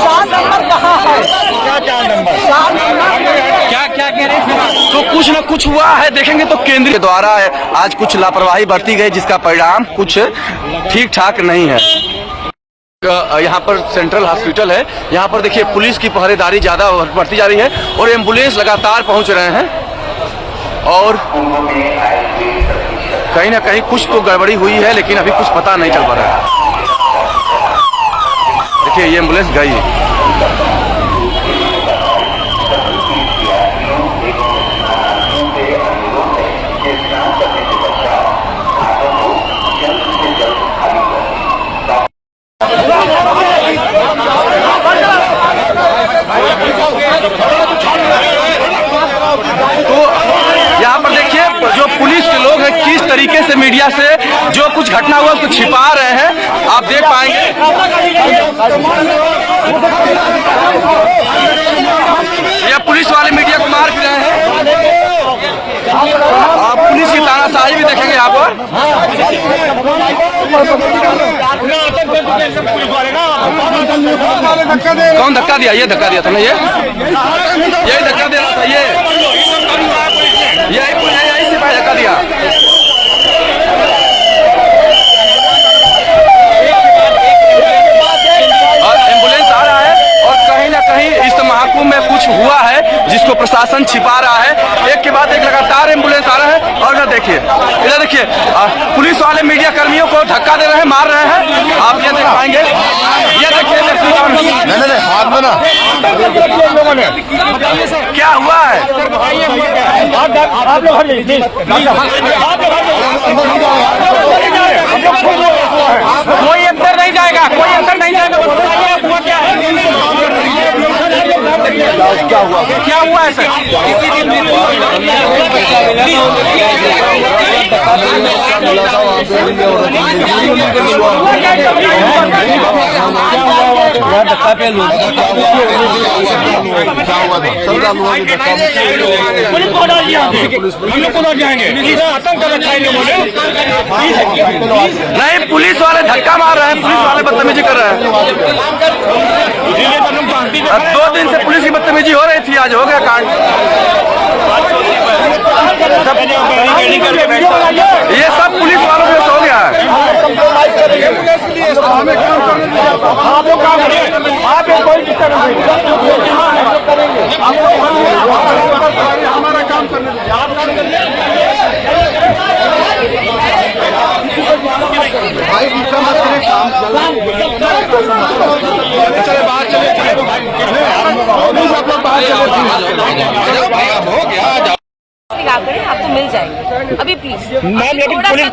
4 नंबर कहाँ है? क्या 4 नंबर? क्या क्या कह रहे थे? तो कुछ न कुछ हुआ है, देखेंगे तो केंद्र के द्वारा आज कुछ लापरवाही बरती गई, जिसका परिणाम कुछ ठीक ठाक नहीं है। यहाँ पर सेंट्रल हॉस्पिटल है, यहाँ पर देखिए पुलिस की पहरेदारी ज्यादा बढ़ती जा रही है और एम्बुलेंस लगातार पहुंच रहे हैं और कहीं ना कहीं कुछ तो गड़बड़ी हुई है, लेकिन अभी कुछ पता नहीं चल पा रहा है। देखिए ये एम्बुलेंस गई। तो यहाँ पर देखिए जो पुलिस के लोग हैं किस तरीके से मीडिया से जो कुछ घटना हुआ उसको छिपा रहे हैं, आप देख पाएंगे। ये पुलिस वाले मीडिया को मार भी रहे हैं, आप पुलिस की तानाशाही भी देखेंगे यहाँ पर। कौन धक्का दिया? ये धक्का दिया था ना, यही धक्का दे रहा था, यही सिपाही धक्का दिया। और एम्बुलेंस आ रहा है और कहीं ना कहीं इस महाकुंभ में कुछ हुआ है जिसको प्रशासन छिपा रहा है। एक के बाद एक लगातार एम्बुलेंस आ रहा है और इधर देखिए, पुलिस वाले मीडिया कर्मियों को धक्का दे रहे हैं, मार रहे हैं, आप ये देख पाएंगे। ये देखिए हाथ में ना क्या हुआ है? कोई अंदर नहीं जाएगा, कोई अंदर नहीं जाएगा। क्या हुआ? क्या हुआ है सर? धक्का पे लोग नहीं, पुलिस वाले धक्का मार रहे हैं, पुलिस वाले बदतमीजी कर रहे हैं। 2 दिन से पुलिस की बदतमीजी हो रही थी, आज हो गया कांड। ये सब पुलिस वालों में हो गया है। आप लोग काम करें, आप कोई दिक्कत नहीं, हमारा काम करने दीजिए, आप काम करिए। भाई चले बाहर चले, हो गया आप तो मिल जाएंगे अभी प्लीज मैम, लेकिन पुलिस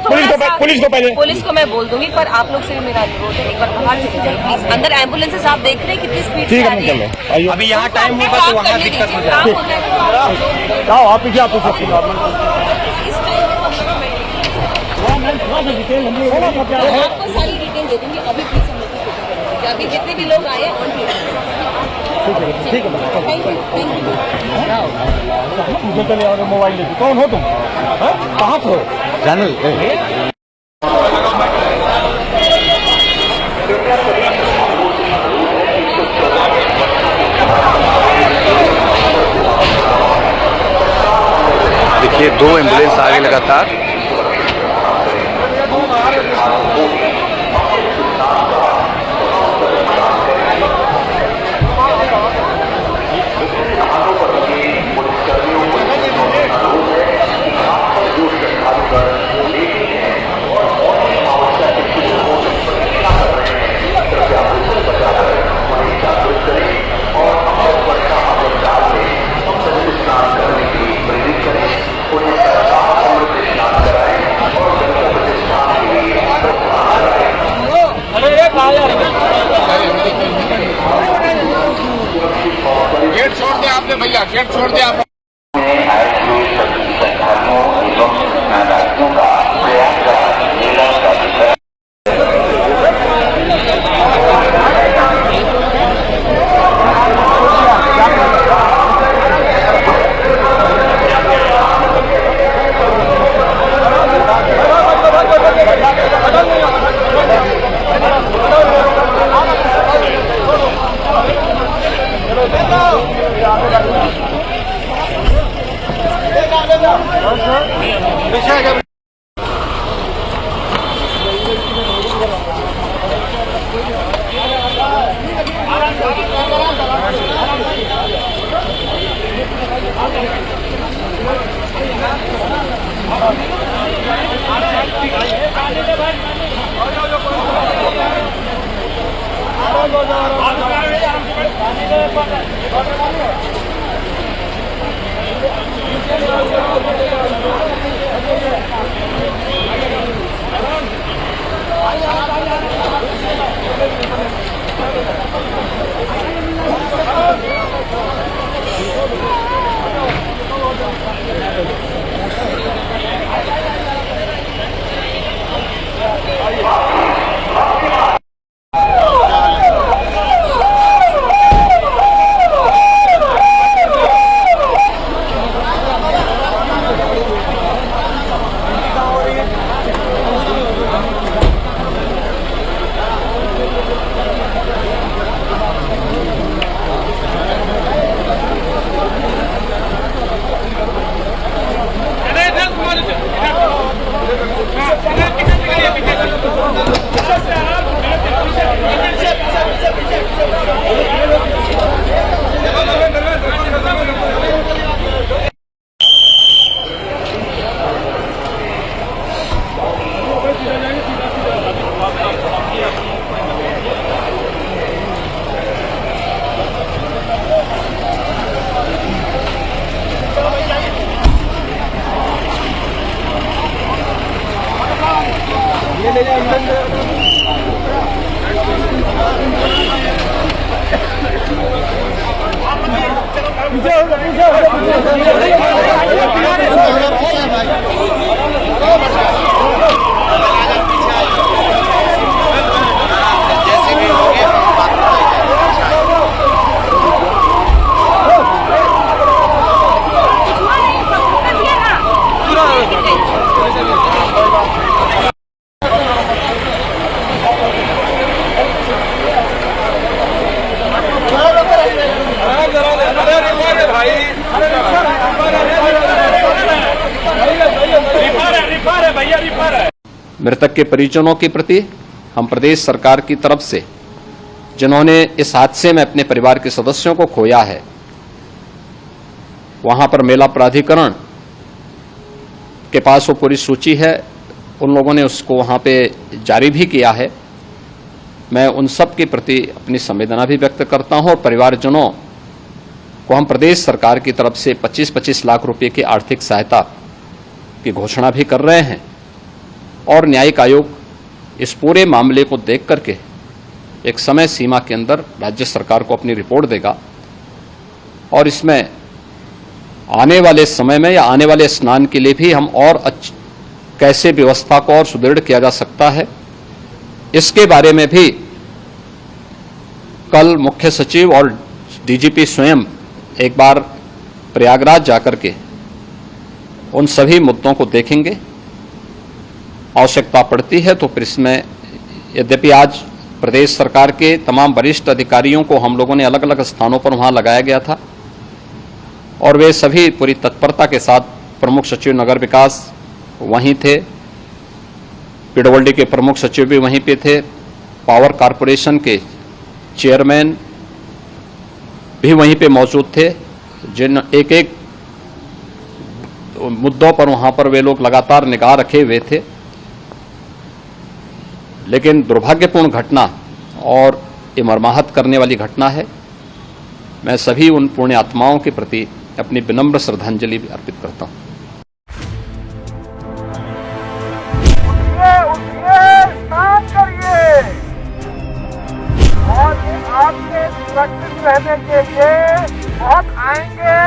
को पहले पुलिस को मैं बोल दूंगी, पर आप लोग से भी मेरा अनुरोध है एक बार बाहर चले जाइए प्लीज। अंदर एम्बुलेंसेस आप देख रहे हैं कितनी स्पीड से आ रही है। अभी यहाँ टाइम होगा तो वहाँ दिक्कत हो जाएगी। आप पीछे आपको आपको सारी डिटेल दे दूंगी अभी प्लीज। अभी जितने भी लोग आए ठीक है, चले आओ, मोबाइल लेके। कौन हो तुम? कहाँ पे हो? चैनल देखिए 2 एम्बुलेंस आ गए लगातार। माइक छोड़ दिया आप। मृतक के परिजनों के प्रति हम प्रदेश सरकार की तरफ से, जिन्होंने इस हादसे में अपने परिवार के सदस्यों को खोया है, वहां पर मेला प्राधिकरण के पास वो पूरी सूची है, उन लोगों ने उसको वहां पे जारी भी किया है। मैं उन सब के प्रति अपनी संवेदना भी व्यक्त करता हूं और परिवारजनों को हम प्रदेश सरकार की तरफ से 25-25 लाख रुपए की आर्थिक सहायता की घोषणा भी कर रहे हैं और न्यायिक आयोग इस पूरे मामले को देख करके एक समय सीमा के अंदर राज्य सरकार को अपनी रिपोर्ट देगा और इसमें आने वाले समय में या आने वाले स्नान के लिए भी हम और कैसे व्यवस्था को और सुदृढ़ किया जा सकता है, इसके बारे में भी कल मुख्य सचिव और डीजीपी स्वयं एक बार प्रयागराज जाकर के उन सभी मुद्दों को देखेंगे। आवश्यकता पड़ती है तो फिर इसमें, यद्यपि आज प्रदेश सरकार के तमाम वरिष्ठ अधिकारियों को हम लोगों ने अलग अलग स्थानों पर वहां लगाया गया था और वे सभी पूरी तत्परता के साथ, प्रमुख सचिव नगर विकास वहीं थे, पीडब्ल्यूडी के प्रमुख सचिव भी वहीं पे थे, पावर कारपोरेशन के चेयरमैन भी वहीं पे मौजूद थे, जिन एक एक मुद्दों पर वहां पर वे लोग लगातार निगाह रखे हुए थे। लेकिन दुर्भाग्यपूर्ण घटना और ये मर्माहत करने वाली घटना है। मैं सभी उन पुण्य आत्माओं के प्रति अपनी विनम्र श्रद्धांजलि भी अर्पित करता हूं। स्नान करिए और आपके सुरक्षित रहने के लिए बहुत आएंगे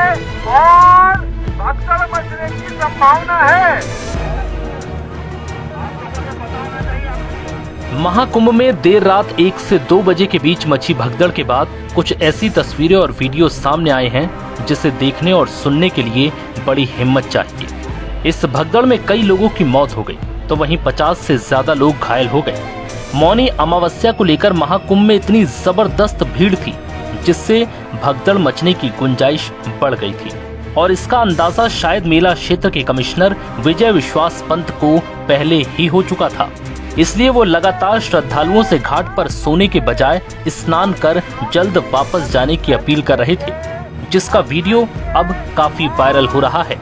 और भगदड़ मचने की संभावना है। महाकुंभ में देर रात 1 से 2 बजे के बीच मची भगदड़ के बाद कुछ ऐसी तस्वीरें और वीडियो सामने आए हैं जिसे देखने और सुनने के लिए बड़ी हिम्मत चाहिए। इस भगदड़ में कई लोगों की मौत हो गई तो वहीं 50 से ज्यादा लोग घायल हो गए। मौनी अमावस्या को लेकर महाकुंभ में इतनी जबरदस्त भीड़ थी जिससे भगदड़ मचने की गुंजाइश बढ़ गई थी और इसका अंदाजा शायद मेला क्षेत्र के कमिश्नर विजय विश्वास पंत को पहले ही हो चुका था। इसलिए वो लगातार श्रद्धालुओं से घाट पर सोने के बजाय स्नान कर जल्द वापस जाने की अपील कर रहे थे, जिसका वीडियो अब काफी वायरल हो रहा है,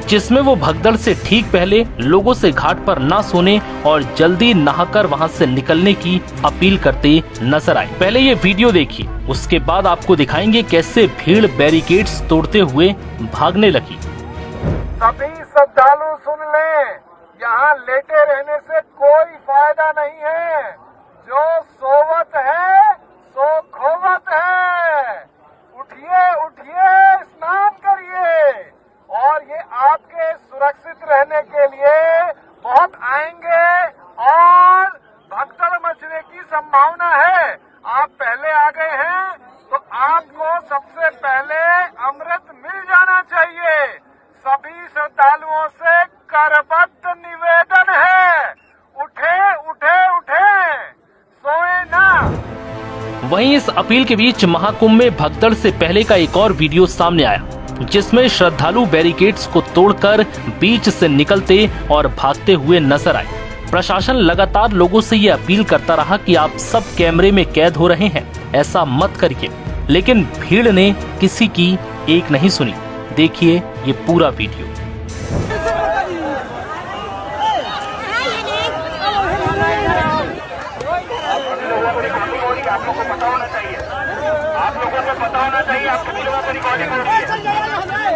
जिसमें वो भगदड़ से ठीक पहले लोगों से घाट पर ना सोने और जल्दी नहाकर वहां से निकलने की अपील करते नजर आए। पहले ये वीडियो देखिए, उसके बाद आपको दिखाएंगे कैसे भीड़ बैरिकेड्स तोड़ते हुए भागने लगी। सभी श्रद्धालु सुन लें, यहाँ लेटे रहने से कोई फायदा नहीं है। जो सोवत है सो खोवत है। उठिए उठिए, स्नान करिए और ये आपके सुरक्षित रहने के लिए बहुत आएंगे और भगदड़ मचने की संभावना है। आप पहले आ गए हैं तो आपको सबसे पहले अमृत मिल जाना चाहिए। सभी श्रद्धालुओं से करबद्ध निवेदन है, उठे उठे उठे, सोए ना। वहीं इस अपील के बीच महाकुंभ में भगदड़ से पहले का एक और वीडियो सामने आया, जिसमें श्रद्धालु बैरिकेड्स को तोड़कर बीच से निकलते और भागते हुए नजर आए। प्रशासन लगातार लोगों से ये अपील करता रहा कि आप सब कैमरे में कैद हो रहे हैं, ऐसा मत करिए, लेकिन भीड़ ने किसी की एक नहीं सुनी। देखिए ये पूरा वीडियो। आप लोगों को पता होना चाहिए, आप लोगों को पता होना चाहिए, आप सभी लोगों को रिकॉर्डिंग हो रही है,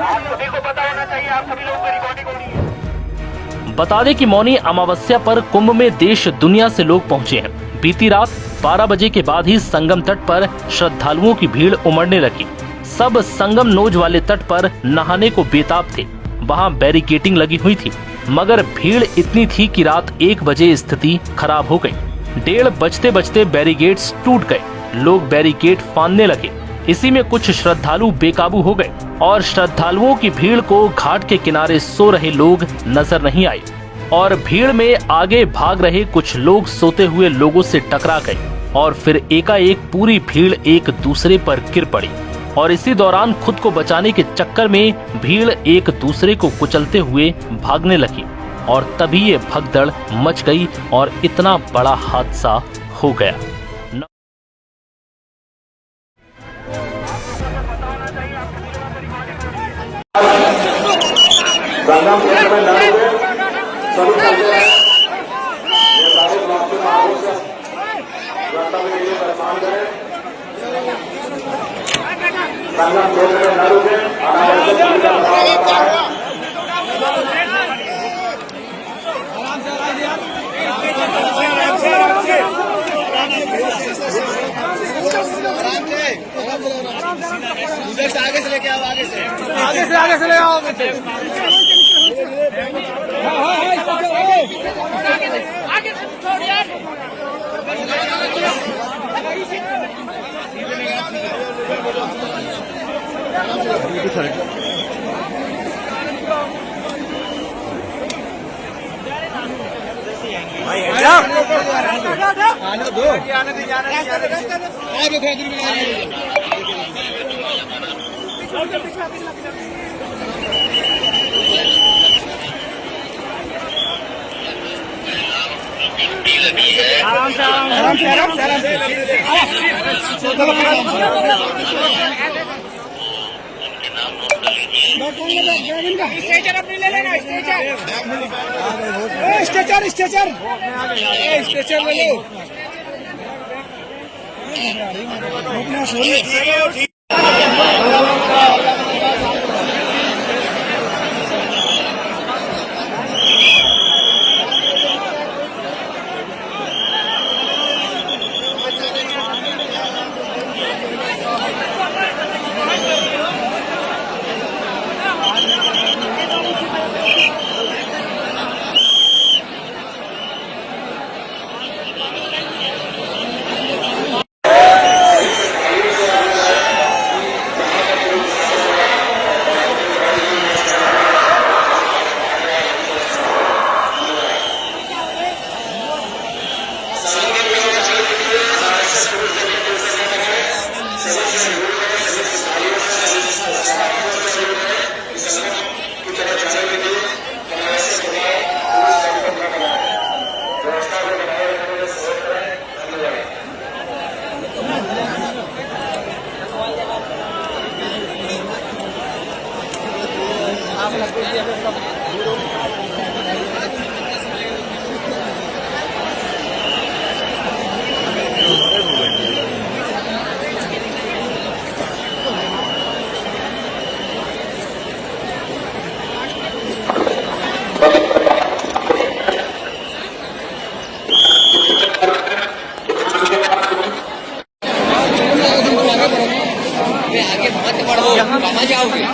आप सभी को पता होना चाहिए, आप सभी लोगों को रिकॉर्डिंग हो रही है। बता दें कि मौनी अमावस्या पर कुंभ में देश दुनिया से लोग पहुंचे हैं। बीती रात 12 बजे के बाद ही संगम तट पर श्रद्धालुओं की भीड़ उमड़ने लगी। सब संगम नोज वाले तट पर नहाने को बेताब थे। वहां बैरिकेडिंग लगी हुई थी, मगर भीड़ इतनी थी कि रात 1 बजे स्थिति खराब हो गई। 1:30 बजते बजते बैरिकेड्स टूट गए, लोग बैरिकेड फांदने लगे। इसी में कुछ श्रद्धालु बेकाबू हो गए और श्रद्धालुओं की भीड़ को घाट के किनारे सो रहे लोग नजर नहीं आए और भीड़ में आगे भाग रहे कुछ लोग सोते हुए लोगों से टकरा गए और फिर एकाएक पूरी भीड़ एक दूसरे पर गिर पड़ी और इसी दौरान खुद को बचाने के चक्कर में भीड़ एक दूसरे को कुचलते हुए भागने लगी और तभी ये भगदड़ मच गई और इतना बड़ा हादसा हो गया। आगे से लेके आओ, आगे से ले आओ, आराम से आराम से आराम से आराम से स्ट्रेचर अपनी ले लेना, स्ट्रेचर स्ट्रेचर स्ट्रेचर ले लो। कहाँ जाओगे?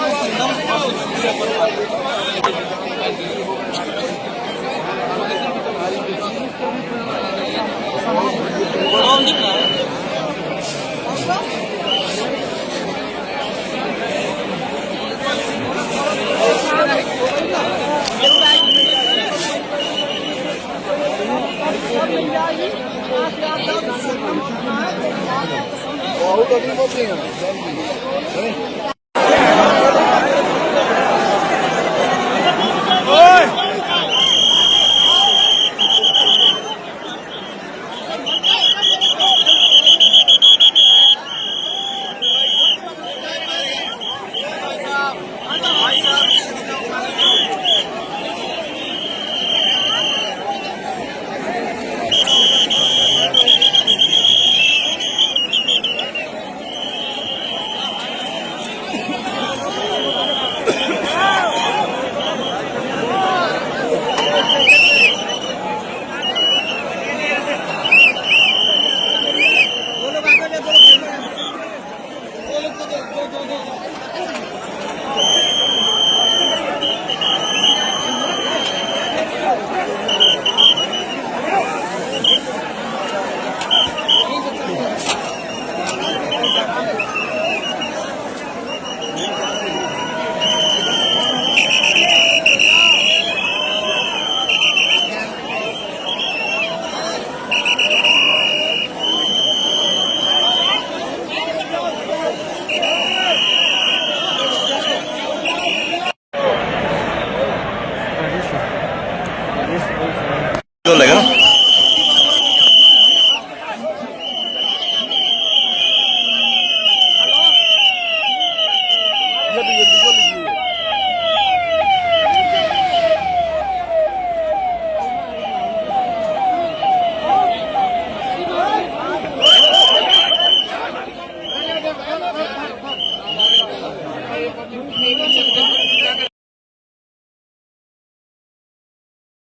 जो लगेगा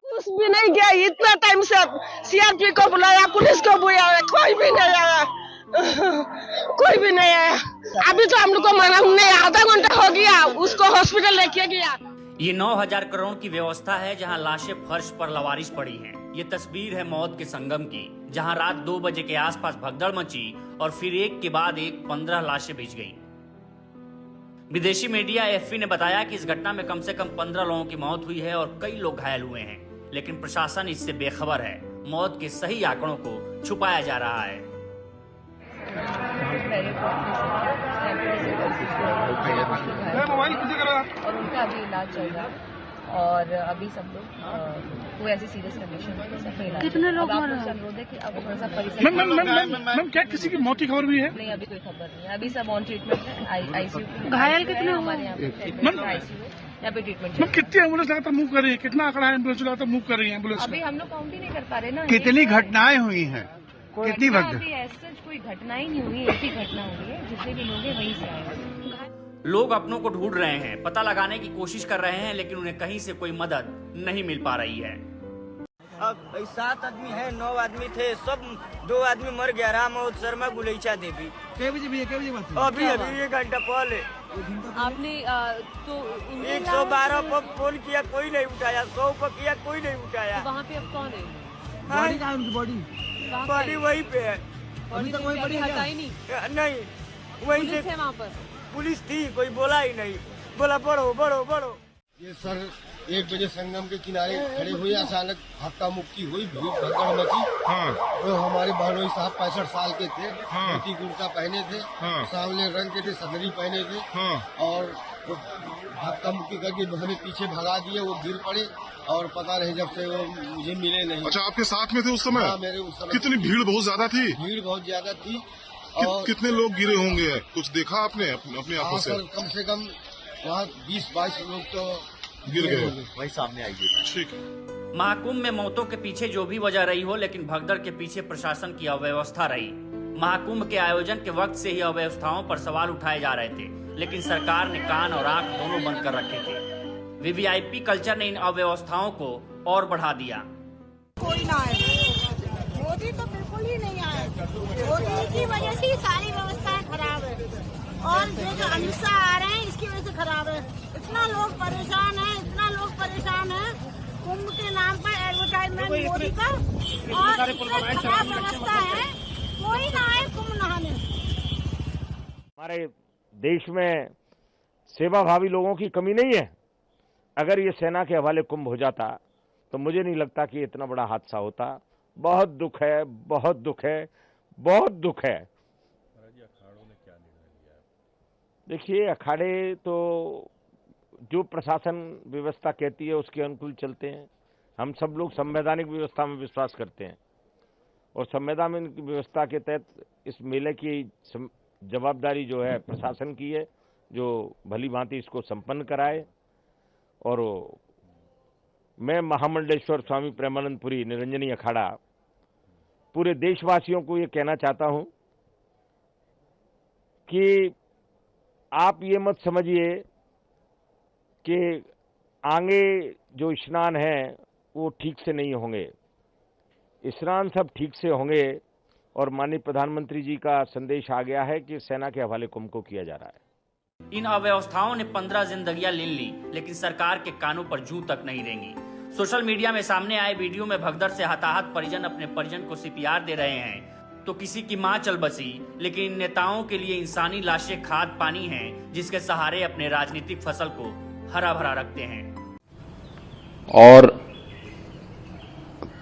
कुछ भी नहीं गया इतना टाइम से सीआरपी को बुलाया, पुलिस को बुलाया, कोई भी नहीं आया, कोई भी नहीं आया। अभी तो हम लोग को मालूम नहीं, आधा घंटा हो गया, उसको हॉस्पिटल लेके गया। ये 9,000 करोड़ की व्यवस्था है जहां लाशें फर्श पर लवारिश पड़ी हैं। ये तस्वीर है मौत के संगम की, जहां रात 2 बजे के आसपास भगदड़ मची और फिर एक के बाद एक 15 लाशें भिज गईं। विदेशी मीडिया एएफपी ने बताया कि इस घटना में कम से कम 15 लोगों की मौत हुई है और कई लोग घायल हुए हैं, लेकिन प्रशासन इससे बेखबर है। मौत के सही आंकड़ों को छुपाया जा रहा है। और उनका अभी इलाज चल रहा है और अभी सब लोग कोई ऐसी सीरियस कंडीशन में कितने लोग अनुरोध है कि अब थोड़ा सा परिसर मैम क्या किसी की मौत की खबर भी है? नहीं, अभी कोई खबर नहीं है। अभी सब ऑन ट्रीटमेंट है, आईसीयू। घायल कितने हमारे यहाँ पे आईसीयू यहाँ पे ट्रीटमेंट। कितनी एम्बुलेंस लगातार मूव कर रही है? कितना आंकड़ा है एम्बुलेंस लगातार मूव कर रही है एम्बुलेंस? अभी हम लोग काउंट ही नहीं कर पा रहे ना। कितनी घटनाएं हुई हैं? कितनी अभी ऐसा कोई घटना ही नहीं हुई, एक ही घटना हुई है। जितने भी लोग हैं वहीं से आए। लोग अपनों को ढूंढ रहे हैं, पता लगाने की कोशिश कर रहे हैं, लेकिन उन्हें कहीं से कोई मदद नहीं मिल पा रही है। अब 7 आदमी है, 9 आदमी थे, सब 2 आदमी मर गया। राम और शर्मा गुलैचा देवी अभी 1 घंटा पहले आपने तो 112 पर फोन किया, कोई नहीं उठाया। 100 पर किया, कोई नहीं उठाया। वहाँ पे अब कौन है? बॉडी कहाँ है उनकी? बॉडी वहीं पे है। अभी तक वहीं पड़ी है? नहीं, वहीं से वहाँ पर पुलिस थी, कोई बोला ही नहीं। बोला बढ़ो बढ़ो बढ़ो। ये सर 1 बजे संगम के किनारे खड़े हुए, अचानक धक्का मुक्की हुई, भीड़ भगदड़ मची। तो हमारे बहनोई साहब 65 साल के थे, धोती कुर्ता पहने थे, सांवले रंग के थे, सदरी पहने थे, और धक्का मुक्की करके हमें पीछे भगा दिए। वो गिर पड़े और पता नहीं जब से वो मुझे मिले नहीं। अच्छा, आपके साथ में थे उस समय? हाँ, मेरे उस समय। कितनी भीड़ बहुत ज्यादा थी? भीड़ बहुत ज्यादा थी। और कितने लोग गिरे होंगे? कुछ देखा आपने अपनी आंखों से? कम से कम वहाँ 20-22 लोग तो गिर गए वही सामने आई है। ठीक। महाकुंभ में मौतों के पीछे जो भी वजह रही हो, लेकिन भगदड़ के पीछे प्रशासन की अव्यवस्था रही। महाकुंभ के आयोजन के वक्त से ही अव्यवस्थाओं पर सवाल उठाए जा रहे थे, लेकिन सरकार ने कान और आंख दोनों बंद कर रखे थे। वीवीआईपी कल्चर ने इन अव्यवस्थाओं को और बढ़ा दिया। कोई ना आए, मोदी तो बिल्कुल ही नहीं आए। मोदी की वजह से ही सारी व्यवस्थाएं खराब है, और जो अमित शाह आ रहे हैं इसकी वजह से खराब है। इतना लोग परेशान है, इतना लोग परेशान है। कुंभ के नाम पर एडवर्टाइजमेंट मोदी का, और इतना खराब व्यवस्था है, कोई ना आए कुंभ नहाने। हमारे देश में सेवाभावी लोगों की कमी नहीं है। अगर ये सेना के हवाले कुंभ हो जाता तो मुझे नहीं लगता कि इतना बड़ा हादसा होता। बहुत दुख है, बहुत दुख है, बहुत दुख है। देखिए, अखाड़े तो जो प्रशासन व्यवस्था कहती है उसके अनुकूल चलते हैं। हम सब लोग संवैधानिक व्यवस्था में विश्वास करते हैं, और संवैधानिक व्यवस्था के तहत इस मेले की जवाबदारी जो है प्रशासन की है, जो भली भांति इसको संपन्न कराए। और मैं महामंडलेश्वर स्वामी प्रेमानंदपुरी निरंजनी अखाड़ा पूरे देशवासियों को ये कहना चाहता हूं कि आप ये मत समझिए कि आगे जो स्नान है वो ठीक से नहीं होंगे। स्नान सब ठीक से होंगे, और माननीय प्रधानमंत्री जी का संदेश आ गया है कि सेना के हवाले कुंभ को किया जा रहा है। इन अव्यवस्थाओं ने 15 जिंदगियां ले ली, लेकिन सरकार के कानों पर जूं तक नहीं रेंगी। सोशल मीडिया में सामने आए वीडियो में भगदड़ से हताहत परिजन अपने परिजन को सीपीआर दे रहे हैं, तो किसी की मां चल बसी, लेकिन इन नेताओं के लिए इंसानी लाशें खाद पानी हैं, जिसके सहारे अपने राजनीतिक फसल को हरा भरा रखते हैं। और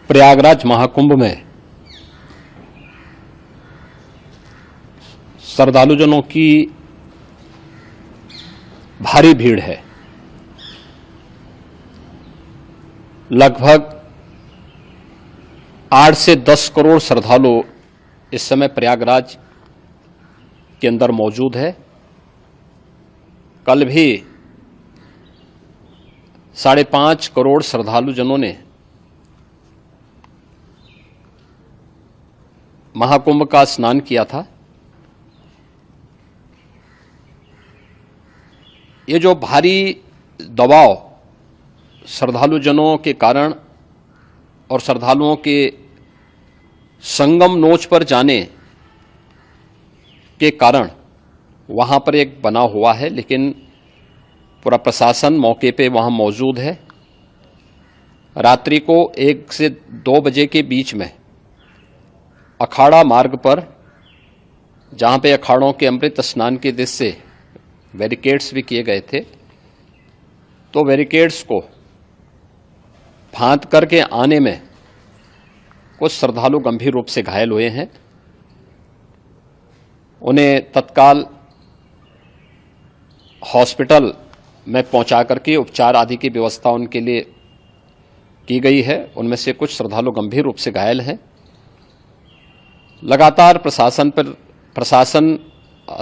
प्रयागराज महाकुंभ में श्रद्धालुजनों की भारी भीड़ है। लगभग 8 से 10 करोड़ श्रद्धालु इस समय प्रयागराज के अंदर मौजूद है। कल भी 5.5 करोड़ श्रद्धालुजनों ने महाकुंभ का स्नान किया था। ये जो भारी दबाव श्रद्धालुजनों के कारण और श्रद्धालुओं के संगम नोच पर जाने के कारण वहां पर एक बना हुआ है, लेकिन पूरा प्रशासन मौके पे वहां मौजूद है। रात्रि को 1 से 2 बजे के बीच में अखाड़ा मार्ग पर, जहां पे अखाड़ों के अमृत स्नान के दृश्य से बैरिकेड्स भी किए गए थे, तो बैरिकेड्स को फांद करके आने में कुछ श्रद्धालु गंभीर रूप से घायल हुए हैं। उन्हें तत्काल हॉस्पिटल में पहुंचा करके उपचार आदि की व्यवस्था उनके लिए की गई है। उनमें से कुछ श्रद्धालु गंभीर रूप से घायल हैं। लगातार प्रशासन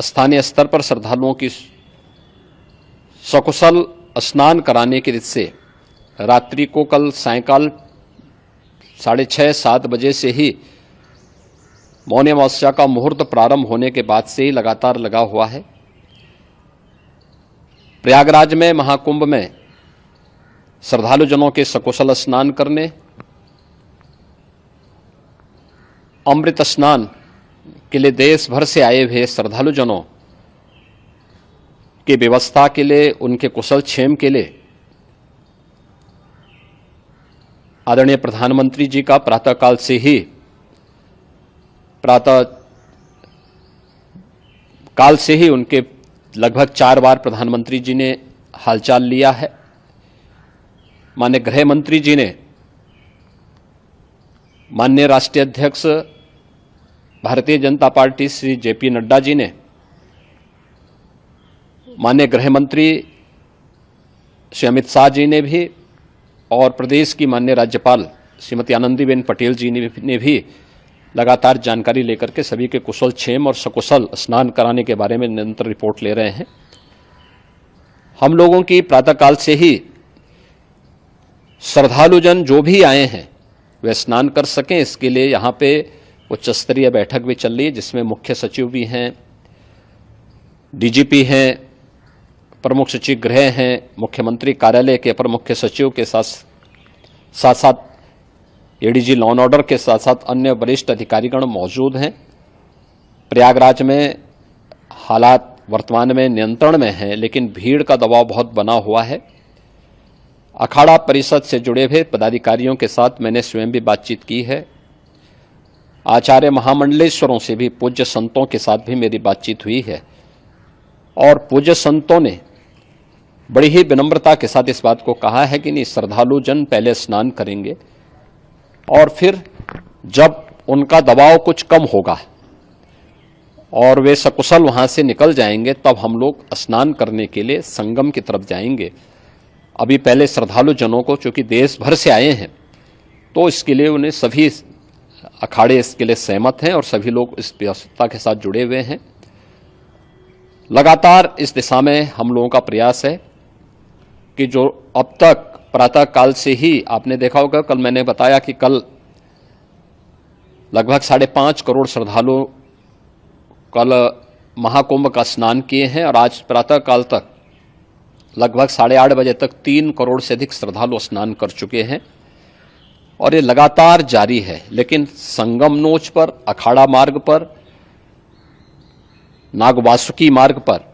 स्थानीय स्तर पर श्रद्धालुओं की सकुशल स्नान कराने के दृष्टि से रात्रि को कल सायंकाल 6:30-7 बजे से ही मौनी अमावस्या का मुहूर्त प्रारंभ होने के बाद से ही लगातार लगा हुआ है। प्रयागराज में महाकुंभ में श्रद्धालुजनों के सकुशल स्नान करने, अमृत स्नान के लिए देश भर से आए हुए श्रद्धालुजनों की व्यवस्था के लिए, उनके कुशल क्षेम के लिए आदरणीय प्रधानमंत्री जी का प्रातःकाल से ही उनके लगभग 4 बार प्रधानमंत्री जी ने हालचाल लिया है। माननीय गृह मंत्री जी ने, माननीय राष्ट्रीय अध्यक्ष भारतीय जनता पार्टी श्री जेपी नड्डा जी ने, माननीय गृह मंत्री श्री अमित शाह जी ने भी, और प्रदेश की माननीय राज्यपाल श्रीमती आनंदीबेन पटेल जी ने भी लगातार जानकारी लेकर के सभी के कुशल क्षेम और सकुशल स्नान कराने के बारे में निरंतर रिपोर्ट ले रहे हैं। हम लोगों की प्रातःकाल से ही श्रद्धालुजन जो भी आए हैं वे स्नान कर सकें, इसके लिए यहाँ पे उच्च स्तरीय बैठक भी चल रही है, जिसमें मुख्य सचिव भी हैं, डीजीपी हैं, प्रमुख सचिव गृह हैं, मुख्यमंत्री कार्यालय के अपर मुख्य सचिव के साथ साथ एडीजी लॉ एंड ऑर्डर के साथ साथ अन्य वरिष्ठ अधिकारीगण मौजूद हैं। प्रयागराज में हालात वर्तमान में नियंत्रण में हैं, लेकिन भीड़ का दबाव बहुत बना हुआ है। अखाड़ा परिषद से जुड़े हुए पदाधिकारियों के साथ मैंने स्वयं भी बातचीत की है। आचार्य महामंडलेश्वरों से भी, पूज्य संतों के साथ भी मेरी बातचीत हुई है और पूज्य संतों ने बड़ी ही विनम्रता के साथ इस बात को कहा है कि नहीं, श्रद्धालु जन पहले स्नान करेंगे और फिर जब उनका दबाव कुछ कम होगा और वे सकुशल वहां से निकल जाएंगे, तब हम लोग स्नान करने के लिए संगम की तरफ जाएंगे। अभी पहले श्रद्धालु जनों को, चूंकि देश भर से आए हैं, तो इसके लिए उन्हें सभी अखाड़े इसके लिए सहमत हैं और सभी लोग इस व्यवस्था के साथ जुड़े हुए हैं। लगातार इस दिशा में हम लोगों का प्रयास है कि जो अब तक प्रातः काल से ही आपने देखा होगा, कल मैंने बताया कि कल लगभग 5.5 करोड़ श्रद्धालु कल महाकुंभ का स्नान किए हैं और आज प्रातः काल तक लगभग 8:30 बजे तक 3 करोड़ से अधिक श्रद्धालु स्नान कर चुके हैं और ये लगातार जारी है। लेकिन संगम नोच पर, अखाड़ा मार्ग पर, नागवासुकी मार्ग पर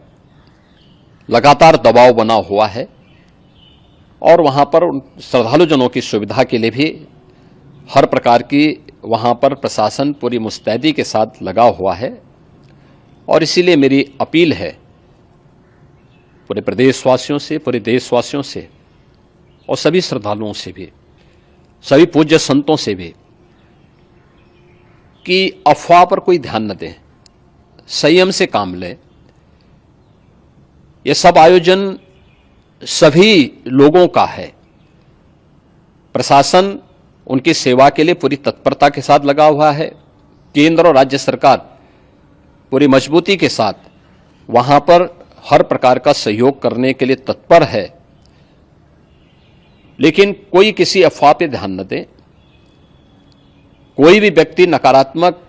लगातार दबाव बना हुआ है और वहां पर श्रद्धालु जनों की सुविधा के लिए भी हर प्रकार की वहां पर प्रशासन पूरी मुस्तैदी के साथ लगा हुआ है। और इसीलिए मेरी अपील है पूरे प्रदेशवासियों से, पूरे देशवासियों से और सभी श्रद्धालुओं से भी, सभी पूज्य संतों से भी कि अफवाह पर कोई ध्यान न दें, संयम से काम लें। ये सब आयोजन सभी लोगों का है। प्रशासन उनकी सेवा के लिए पूरी तत्परता के साथ लगा हुआ है। केंद्र और राज्य सरकार पूरी मजबूती के साथ वहां पर हर प्रकार का सहयोग करने के लिए तत्पर है। लेकिन कोई किसी अफवाह पे ध्यान न दे। कोई भी व्यक्ति नकारात्मक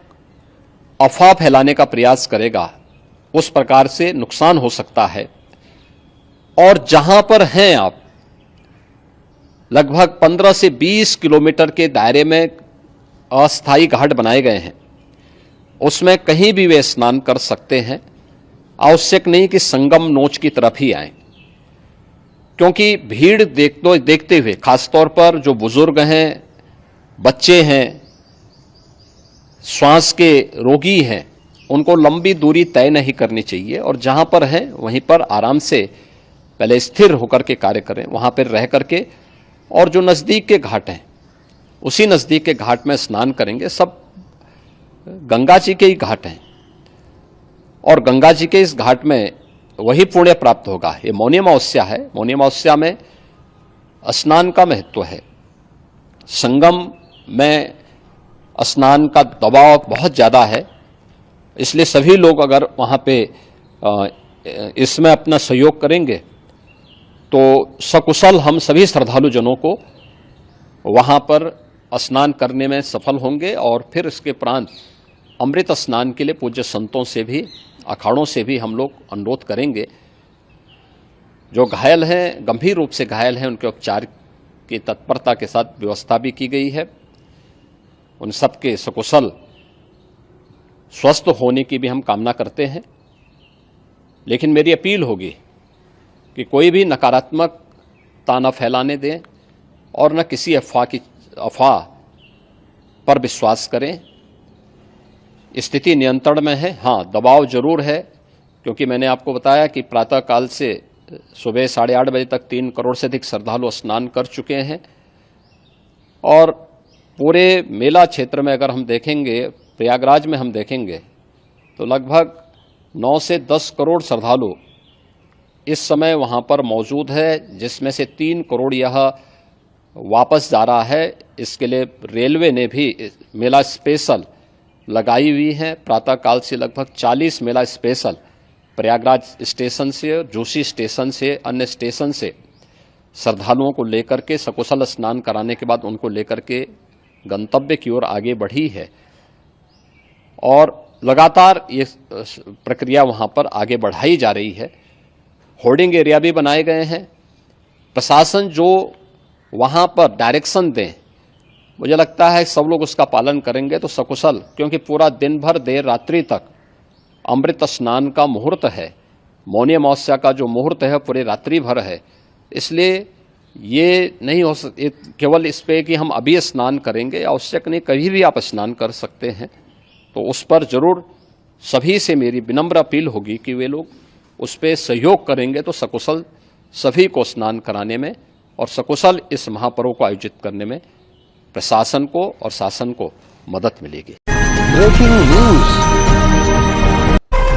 अफवाह फैलाने का प्रयास करेगा, उस प्रकार से नुकसान हो सकता है। और जहां पर हैं आप, लगभग 15 से 20 किलोमीटर के दायरे में अस्थायी घाट बनाए गए हैं, उसमें कहीं भी वे स्नान कर सकते हैं। आवश्यक नहीं कि संगम नोच की तरफ ही आएं, क्योंकि भीड़ देखते हुए खासतौर पर जो बुजुर्ग हैं, बच्चे हैं, श्वास के रोगी हैं, उनको लंबी दूरी तय नहीं करनी चाहिए और जहां पर हैं वहीं पर आराम से पहले स्थिर होकर के कार्य करें, वहां पर रह करके। और जो नजदीक के घाट हैं, उसी नजदीक के घाट में स्नान करेंगे। सब गंगा जी के ही घाट हैं और गंगा जी के इस घाट में वही पुण्य प्राप्त होगा। ये मौनी अमावस्या है। मौनी अमावस्या में स्नान का महत्व है। संगम में स्नान का दबाव बहुत ज्यादा है, इसलिए सभी लोग अगर वहां पे इसमें अपना सहयोग करेंगे तो सकुशल हम सभी श्रद्धालु जनों को वहां पर स्नान करने में सफल होंगे। और फिर इसके उपरांत अमृत स्नान के लिए पूज्य संतों से भी, अखाड़ों से भी हम लोग अनुरोध करेंगे। जो घायल हैं, गंभीर रूप से घायल हैं, उनके उपचार की तत्परता के साथ व्यवस्था भी की गई है। उन सबके सकुशल स्वस्थ होने की भी हम कामना करते हैं। लेकिन मेरी अपील होगी कि कोई भी नकारात्मकता न फैलाने दें और न किसी अफवाह पर विश्वास करें। स्थिति नियंत्रण में है। हाँ, दबाव जरूर है, क्योंकि मैंने आपको बताया कि प्रातः काल से सुबह 8:30 बजे तक 3 करोड़ से अधिक श्रद्धालु स्नान कर चुके हैं। और पूरे मेला क्षेत्र में अगर हम देखेंगे, प्रयागराज में हम देखेंगे, तो लगभग 9 से 10 करोड़ श्रद्धालु इस समय वहां पर मौजूद है, जिसमें से 3 करोड़ यह वापस जा रहा है। इसके लिए रेलवे ने भी मेला स्पेशल लगाई हुई है। प्रातः काल से लगभग 40 मेला स्पेशल प्रयागराज स्टेशन से, जोशी स्टेशन से, अन्य स्टेशन से श्रद्धालुओं को लेकर के सकुशल स्नान कराने के बाद उनको लेकर के गंतव्य की ओर आगे बढ़ी है और लगातार ये प्रक्रिया वहां पर आगे बढ़ाई जा रही है। होर्डिंग एरिया भी बनाए गए हैं। प्रशासन जो वहां पर डायरेक्शन दें, मुझे लगता है सब लोग उसका पालन करेंगे तो सकुशल, क्योंकि पूरा दिन भर देर रात्रि तक अमृत स्नान का मुहूर्त है, मौनी अमावस्या का जो मुहूर्त है पूरे रात्रि भर है, इसलिए ये नहीं हो केवल इस पे कि हम अभी स्नान करेंगे, आवश्यक नहीं, कभी भी आप स्नान कर सकते हैं। तो उस पर जरूर सभी से मेरी विनम्र अपील होगी कि वे लोग उस पर सहयोग करेंगे तो सकुशल सभी को स्नान कराने में और सकुशल इस महापर्व को आयोजित करने में प्रशासन को और शासन को मदद मिलेगी। Breaking news,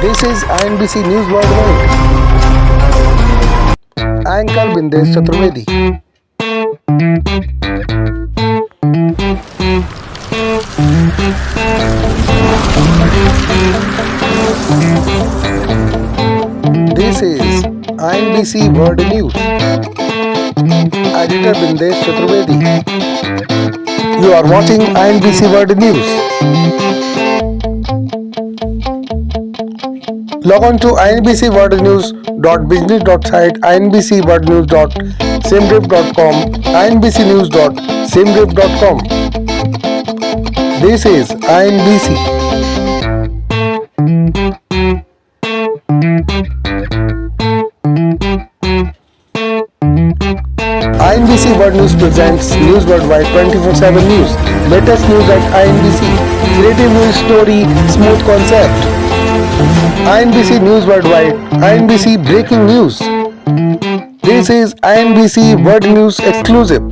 this is INBC news worldwide. Anchor Bindesh Chaturvedi. This is INBC World News. Editor Bindesh Chaturvedi. You are watching INBC World News. Log on to inbcworldnews.business.site, inbcworldnews.simrip.com, inbcnews.simrip.com. This is INBC. INBC World News presents News Worldwide 24/7 News. Latest news at INBC. Creative news story, smooth concept. INBC News Worldwide. INBC Breaking News. This is INBC World News exclusive.